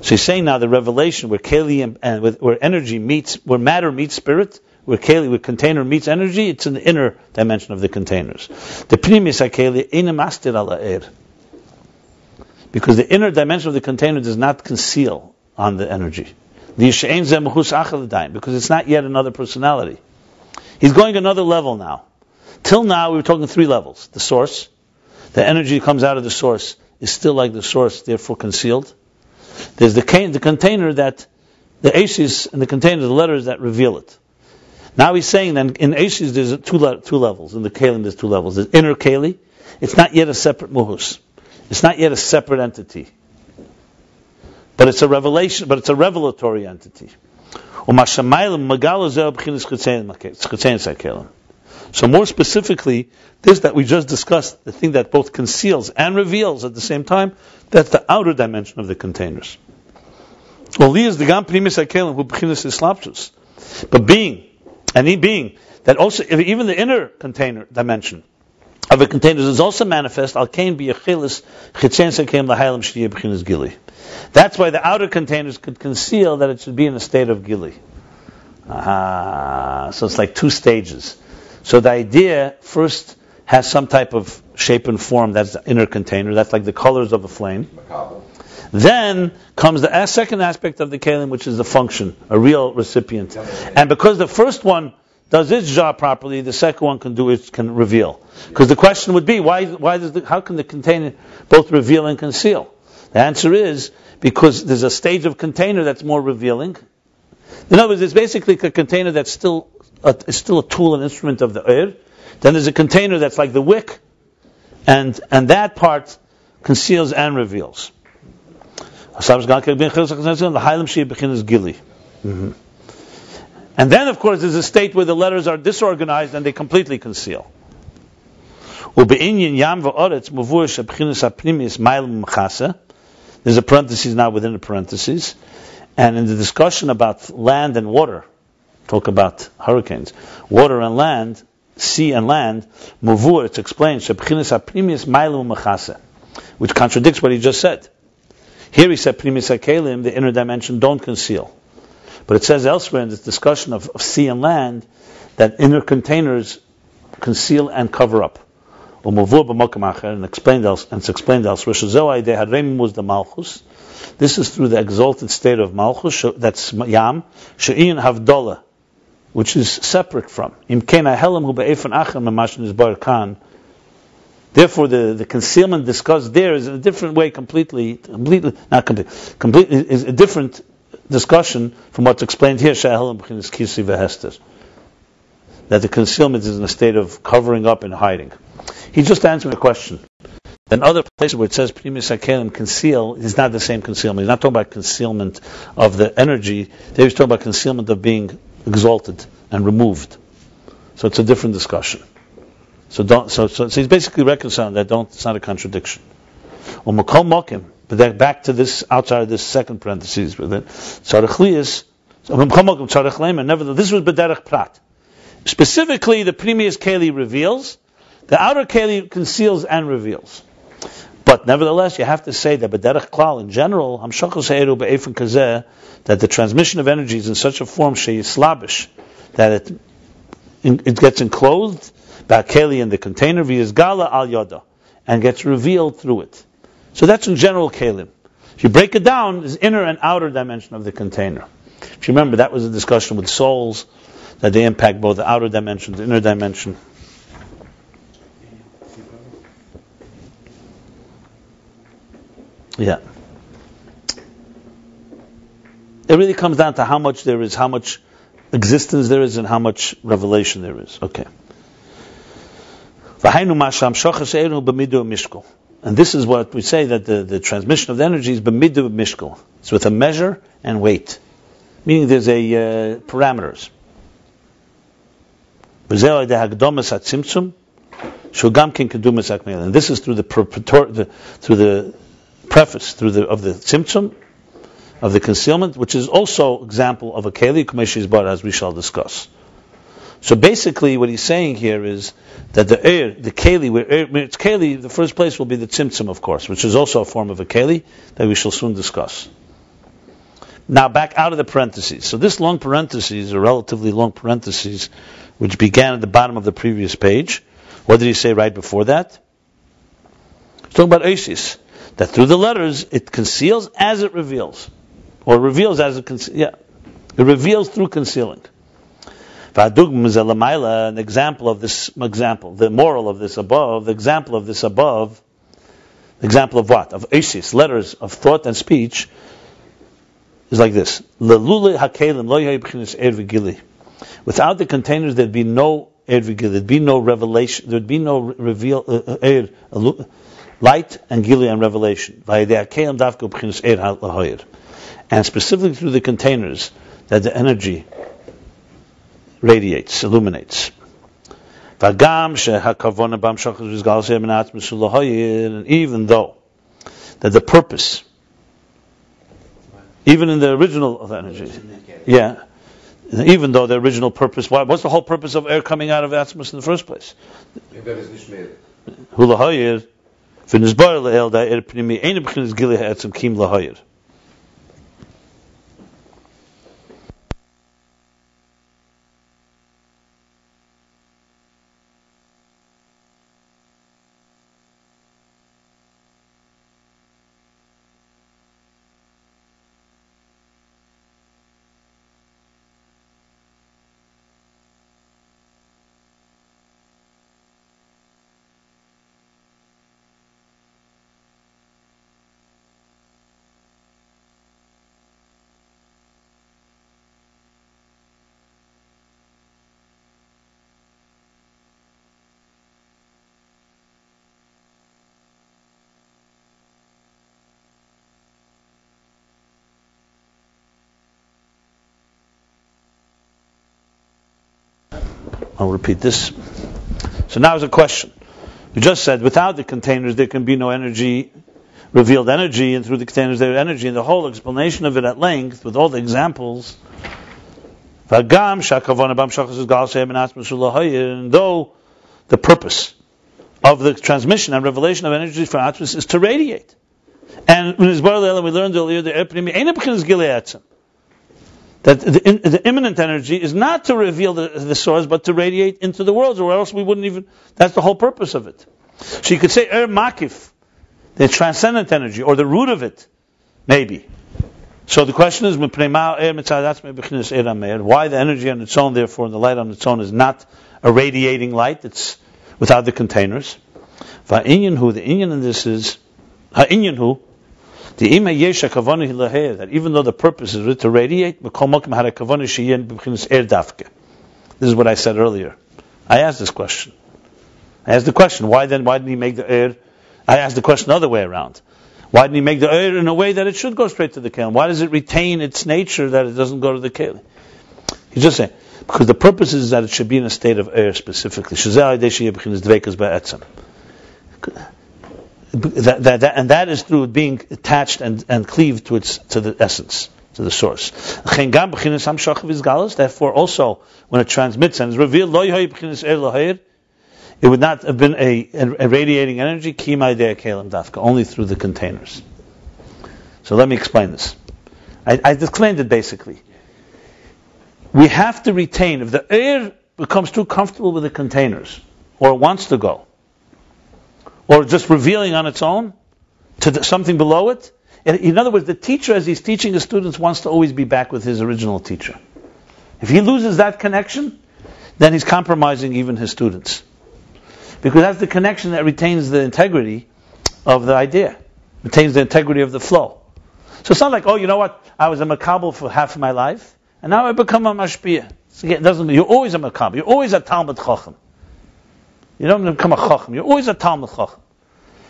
So he's saying now the revelation where Kali and where energy meets, where matter meets spirit, where container meets energy, it's in the inner dimension of the containers. The Primis HaKali ina mastir ala air, because the inner dimension of the container does not conceal on the energy. Because it's not yet another personality. He's going another level now. Till now we were talking 3 levels. The source, the energy that comes out of the source is still like the source, therefore concealed. There's the container that, the Aces and the container, the letters that reveal it. Now he's saying that in Aces there's two levels. In the Kalim there's 2 levels. There's inner Kali. It's not yet a separate muhus. It's not yet a separate entity. But it's a revelation, but it's a revelatory entity. So more specifically, this that we just discussed, the thing that both conceals and reveals at the same time, that's the outer dimension of the containers. But being that also, even the inner container dimension of the containers is also manifest. That's why the outer containers could conceal that it should be in a state of gili. So it's like 2 stages. So the idea first has some type of shape and form, that's the inner container, that's like the colors of a flame. Then comes the second aspect of the Kalim, which is the function, a real recipient. And because the first one does its job properly, the second one can reveal. Because the question would be, how can the container both reveal and conceal? The answer is, because there's a stage of container that's more revealing. In other words, it's basically a container that's still a tool and instrument of the Eir. Then there's a container that's like the wick, and that part conceals and reveals. Mm-hmm. And then, of course, there's a state where the letters are disorganized and they completely conceal. There's a parenthesis now within a parenthesis. And in the discussion about land and water, talk about hurricanes, water and land, sea and land, muvur, it's explained, which contradicts what he just said. Here he said, primis hakelim, the inner dimension, don't conceal. But it says elsewhere in this discussion of sea and land, that inner containers conceal and cover up. And explained elsewhere, was the malchus. This is through the exalted state of malchus, that's yam, she'in havdola, which is separate from. Therefore, the concealment discussed there is in a different way, completely, is a different discussion from what's explained here. That the concealment is in a state of covering up and hiding. He just answered a question. In other places where it says primis hakelim conceal, is not the same concealment. He's not talking about concealment of the energy. There he's talking about concealment of being exalted and removed. So it's a different discussion. So he's basically reconciling that. It's not a contradiction. But then back to this, outside of this second parenthesis, with it. So, nevertheless, this was b'derech prat. Specifically, the previous keli reveals, the outer keli conceals and reveals. But nevertheless, you have to say that b'derech klal in general, that the transmission of energy is in such a form sheyislabish, that it gets enclosed ba'keli in the container v'yizgala al yoda, and gets revealed through it. So that's in general kelim. If you break it down, there's inner and outer dimension of the container. If you remember, that was a discussion with souls, that they impact both the outer dimension, the inner dimension. Yeah. It really comes down to how much there is, how much existence there is, and how much revelation there is. Okay. And this is what we say, that the transmission of the energy is b'midu mishkal. It's with a measure and weight. Meaning there's a parameters. And this is through the preface, through the tzimtzum, of the concealment, which is also example of a keli, as we shall discuss. So basically, what he's saying here is that the keli, where it's keli, the first place will be the tzimtzum, of course, which is also a form of a keli that we shall soon discuss. Now back out of the parentheses. So this long parentheses, or relatively long parentheses, which began at the bottom of the previous page. What did he say right before that? He's talking about Oisis, that through the letters it conceals as it reveals, or reveals as it conceals. Yeah, it reveals through concealing. An example of this, the moral of this above, the example of this above, the example of what? Of Oisis, letters of thought and speech, is like this. Without the containers, there'd be no there'd be no revelation, there'd be no light and gili and revelation. And specifically through the containers, that the energy radiates, illuminates. And even though that the purpose, even in the original of the energy, yeah, even though the original purpose, what's the whole purpose of air coming out of Atzmus in the first place? I'll repeat this. So now is a question. We just said without the containers there can be no energy, revealed energy, and through the containers there is energy, and the whole explanation of it at length, with all the examples. And though the purpose of the transmission and revelation of energy for Atmos is to radiate. And in Hizbar we learned earlier, that the imminent energy is not to reveal the source, but to radiate into the worlds, or else we wouldn't even, that's the whole purpose of it. So you could say makif, the transcendent energy, or the root of it, maybe. So the question is, why the energy on its own, therefore, and the light on its own is not a radiating light, it's without the containers. The inyan in this is, that even though the purpose is to radiate, this is what I said earlier. I asked this question. Why didn't he make the air? I asked the question the other way around. Why didn't he make the air in a way that it should go straight to the kelim? Why does it retain its nature that it doesn't go to the kelim? He's just saying, because the purpose is that it should be in a state of air specifically. And that is through being attached and cleaved to the essence. to the source. Therefore, also when it transmits and is revealed, it would not have been a radiating energy, only through the containers. So let me explain this. I explained it basically. We have to retain, if the air becomes too comfortable with the containers, or wants to go, or just revealing on its own to something below it, in other words, the teacher, as he's teaching his students, wants to always be back with his original teacher. If he loses that connection, then he's compromising even his students. Because that's the connection that retains the integrity of the idea, retains the integrity of the flow. So it's not like, oh, you know what, I was a makabel for half of my life, and now I become a mashpia. You're always a makabel, you're always a Talmud Chacham. You don't become a Chacham, you're always a Talmud Chacham.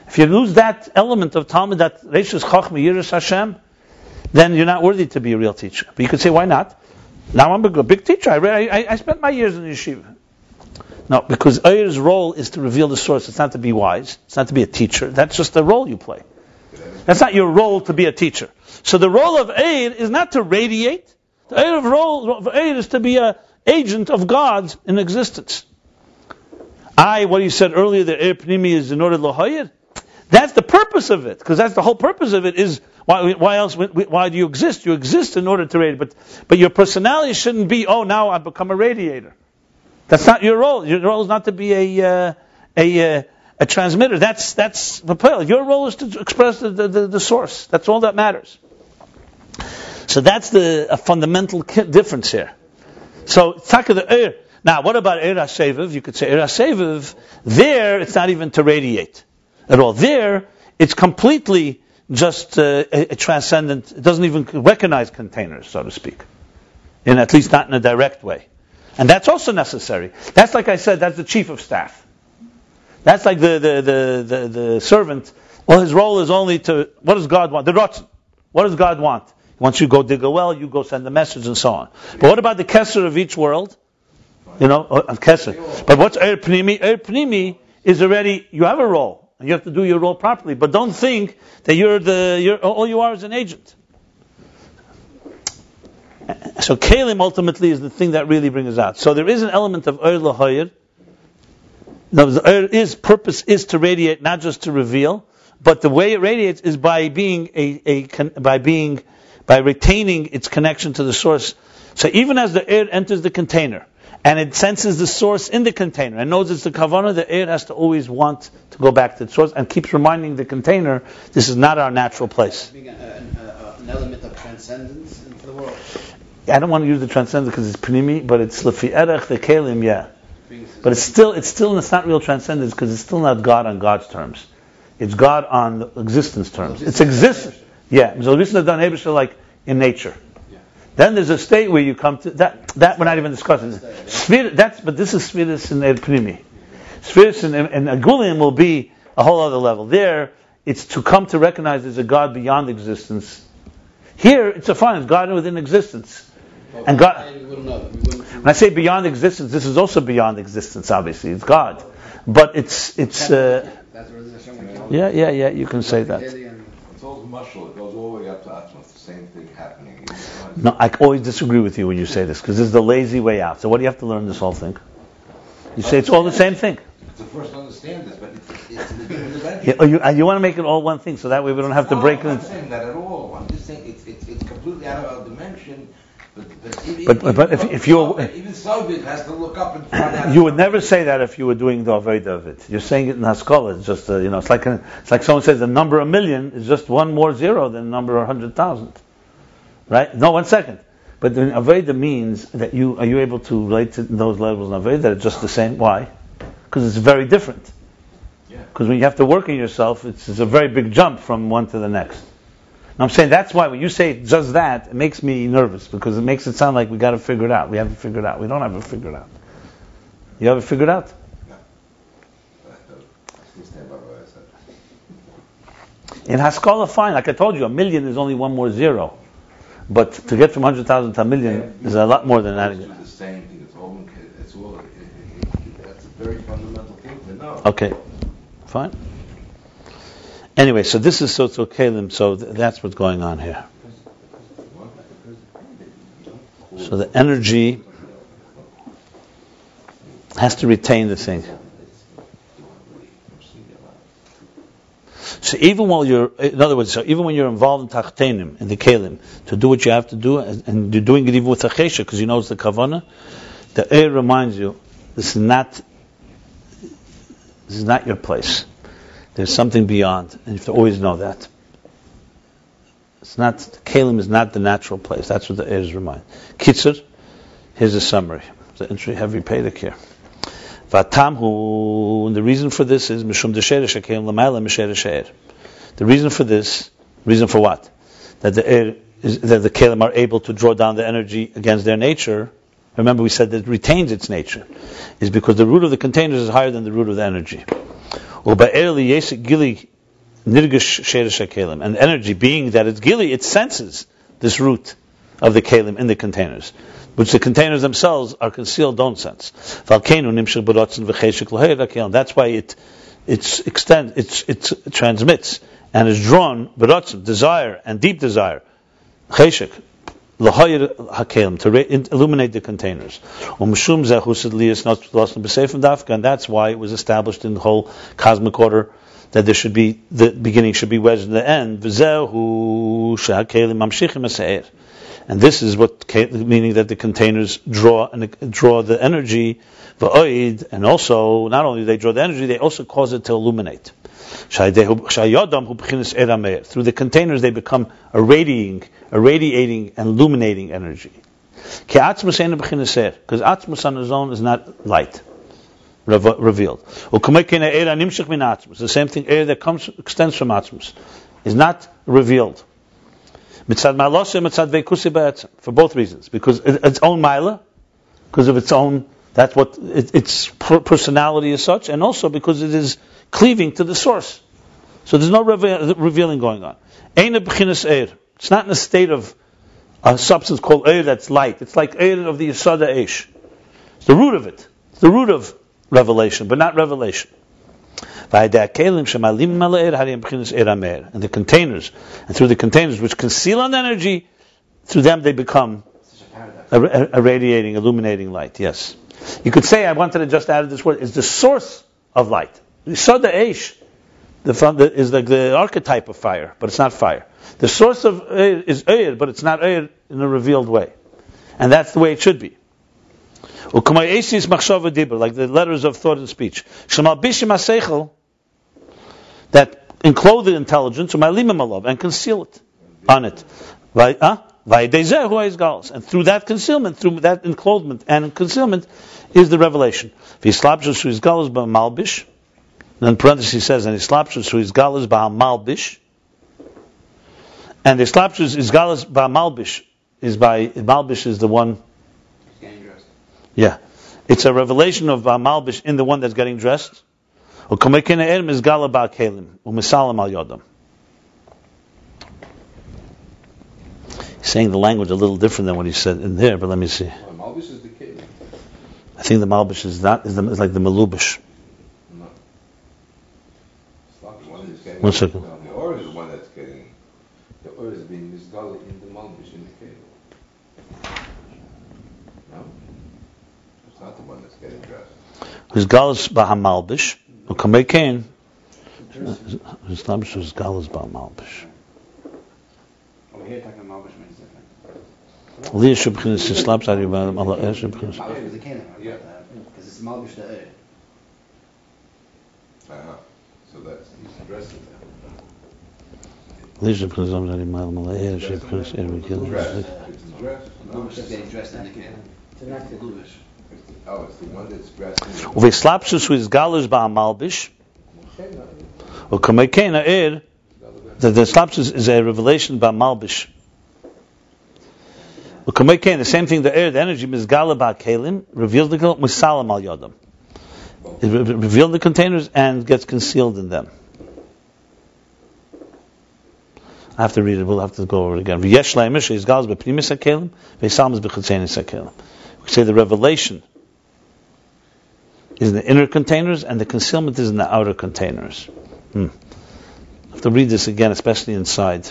If you lose that element of Talmud, that Reishus Chachma Yiras Hashem, then you're not worthy to be a real teacher. But you could say, why not? Now I'm a big teacher. I spent my years in yeshiva. No, because Eir's role is to reveal the source. It's not to be wise. It's not to be a teacher. That's just the role you play. That's not your role to be a teacher. So the role of Eir is not to radiate. The role of Eir is to be an agent of God in existence. What you said earlier, the Eir Pnimi is in order to Lohayir. That's the purpose of it, because that's the whole purpose of it. Is why else? Why do you exist? You exist in order to radiate. But your personality shouldn't be, oh, now I've become a radiator. That's not your role. Your role is not to be a transmitter. That's the point. Your role is to express the source. That's all that matters. So that's a fundamental difference here. So taka the Eir. Now, what about Eir HaSeviv? You could say Eir HaSeviv. There, it's not even to radiate at all. There, it's completely just a transcendent. It doesn't even recognize containers, so to speak, at least not in a direct way. And that's also necessary. That's like I said. That's the chief of staff. That's like the servant. Well, his role is only to, what does God want? The Ratzon. What does God want? He wants you to go dig a well, you go send the message, and so on. But what about the Kesser of each world? Of Kesser. But what's Eir Pnimi? Eir Pnimi is already, you have a role. And you have to do your role properly. But don't think that all you are is an agent. So Kalim ultimately is the thing that really brings us out. So there is an element of Eir L'Hoyer. Now, the Eir's purpose is to radiate, not just to reveal, but the way it radiates is by being by retaining its connection to the source. So even as the Eir enters the container, and it senses the source in the container, and knows it's the kavanah, the Eir has to always want to go back to the source, and keeps reminding the container, this is not our natural place. Being an element of transcendence into the world. I don't want to use the transcendence because it's pnimi, but it's lefi erech the kelim, yeah. But it's not real transcendence because it's still not God on God's terms. It's God on the existence terms. It's existence. Yeah, like in nature. Then there's a state where you come to that we're not even discussing. But this is Sfiris in El Pnimi. Sfiris and Agulim will be a whole other level. There, it's to come to recognize there's a God beyond existence. Here, it's it's God within existence. And God. When I say beyond existence, this is also beyond existence. Obviously, it's God, but it's. Yeah. You can say that. It's all mushal. It goes all the way up to Atma. It's the same thing happening. No, I always disagree with you when you say this because this is the lazy way out. So what do you have to learn this whole thing? You say it's all the same thing. It's the first to understand this, but it's the beginning of you want to make it all one thing, so that way we don't have to break it. I'm not saying that at all. I'm just saying it's completely out of our dimension. But if you even Soviet has to look up and find out. You would never say that if you were doing the Avodah of it. You're saying it in Haskalah. It's just it's like someone says the number 1,000,000 is just one more zero than the number 100,000. Right? No, 1 second. But then Avodah means that are you able to relate to those levels of Avodah that are just the same? Why? Because it's very different. Because when you have to work on yourself, it's a very big jump from one to the next. And I'm saying that's why when you say just that, it makes me nervous because it makes it sound like we got to figure it out. We haven't figured it out. We don't have it figured out. You have it figured out? No. In Haskalah, fine. Like I told you, 1,000,000 is only one more zero. But to get from 100,000 to 1,000,000 is a lot more than that. It's the same thing. It's all. That's a very fundamental thing to know. Okay, fine. Anyway, so this is Sotso Kalim, so that's what's going on here. So the energy has to retain the thing. So even while you're, in other words, so even when you're involved in tachtenim, in the kelim, to do what you have to do, and you're doing it even with a chesha, because you know it's the kavanah, the air reminds you, this is not your place. There's something beyond, and you have to always know that. It's not, kelim is not the natural place. That's what the air is reminding. Kitzur, here's a summary. It's an entry heavy pedic here. Vatamhu, and the reason for this is mishum desheresh hakelim l'mayla misheresh ha'er. The reason for this, reason for what? That the air is, that the kelim are able to draw down the energy against their nature. Remember, we said that it retains its nature, is because the root of the containers is higher than the root of the energy. And energy, being that it's gili, it senses this root of the kelim in the containers, which the containers themselves are concealed, don't sense. That's why it transmits and is drawn desire and deep desire, cheshek, to illuminate the containers. And that's why it was established in the whole cosmic order that there should be, the beginning should be wedged in the end. And this is what, meaning that the containers draw the energy, and also, not only do they draw the energy, they also cause it to illuminate. Through the containers they become a radiating and illuminating energy. Because Atzmus on his own is not light, revealed. It's the same thing, air that extends from Atzmus is not revealed. For both reasons. Because its own Maila, because of its own, that's what its personality is such, and also because it is cleaving to the source. So there's no revealing going on. It's not in a state of a substance called air that's light. It's like air of the Yesada Eish. It's the root of it. It's the root of revelation, but not revelation. And the containers, and through the containers which conceal on energy, through them they become a radiating, illuminating light. Yes. You could say, I wanted to just add this word, is the source of light. Yesada Eish is like the archetype of fire, but it's not fire. The source of air is air, but it's not air in a revealed way. And that's the way it should be. Like the letters of thought and speech. That enclose the intelligence, and conceal it on it. And through that concealment, through that enclosement and concealment, is the revelation. Then parenthesis says, and Islapshus who is galas ba'malbish, and the Islapshus is galas ba'malbish, is by Malbish is the one. Getting dressed. Yeah, it's a revelation of Malbish in the one that's getting dressed. He's saying the language a little different than what he said in there, but let me see. Malbish is the kelim. I think the Malbish is like the Melubish. One second. The or is the one that's getting. The or is being misguided in the malbish in the kelim. No, it's not the one that's getting dressed. Who's galas ba'malbish? Ukamekain. His Malbish is galas ba'malbish. Over here, talking about Malbish means different. Li shubchinis islaps ari ba'am Allah shubchinis. Malbish is the kelim, right? Yeah. Because it's Malbish the air. So that's he's dressed in that. Li shubchinis ari ba'am Allah shubchinis every killer. It's dressed. Malbish is getting dressed in the kelim. It's an active Malbish. It's the one that's dressed in the Uvislapshus who is galas ba'malbish. Ukamekain air. The slapshus is a revelation ba'malbish. Ukamekain, the same thing. The air, the energy, mizgala ba'kelim, reveals the misalam al yodam. It reveals the containers and gets concealed in them. I have to read it. We'll have to go over it again. V'yesh la'imish is galas b'primis hakelim, v'yisalm is b'chutzenis hakelim. We say the revelation is in the inner containers and the concealment is in the outer containers. I have to read this again, especially inside.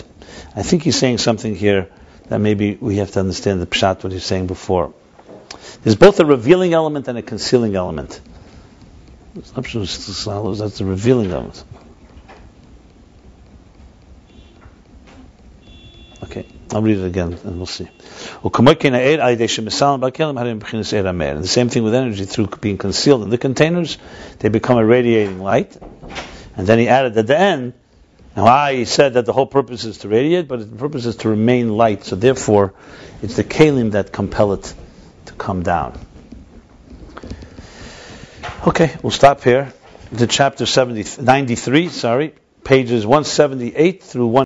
I think he's saying something here that maybe we have to understand the pshat, what he's saying before. There's both a revealing element and a concealing element. That's the revealing element. Okay, I'll read it again and we'll see. And the same thing with energy, through being concealed in the containers, they become a radiating light. And then he added at the end, now he said that the whole purpose is to radiate, but the purpose is to remain light. So therefore, it's the kelim that compel it to come down. Okay, we'll stop here. The chapter 93, pages 178 through 1.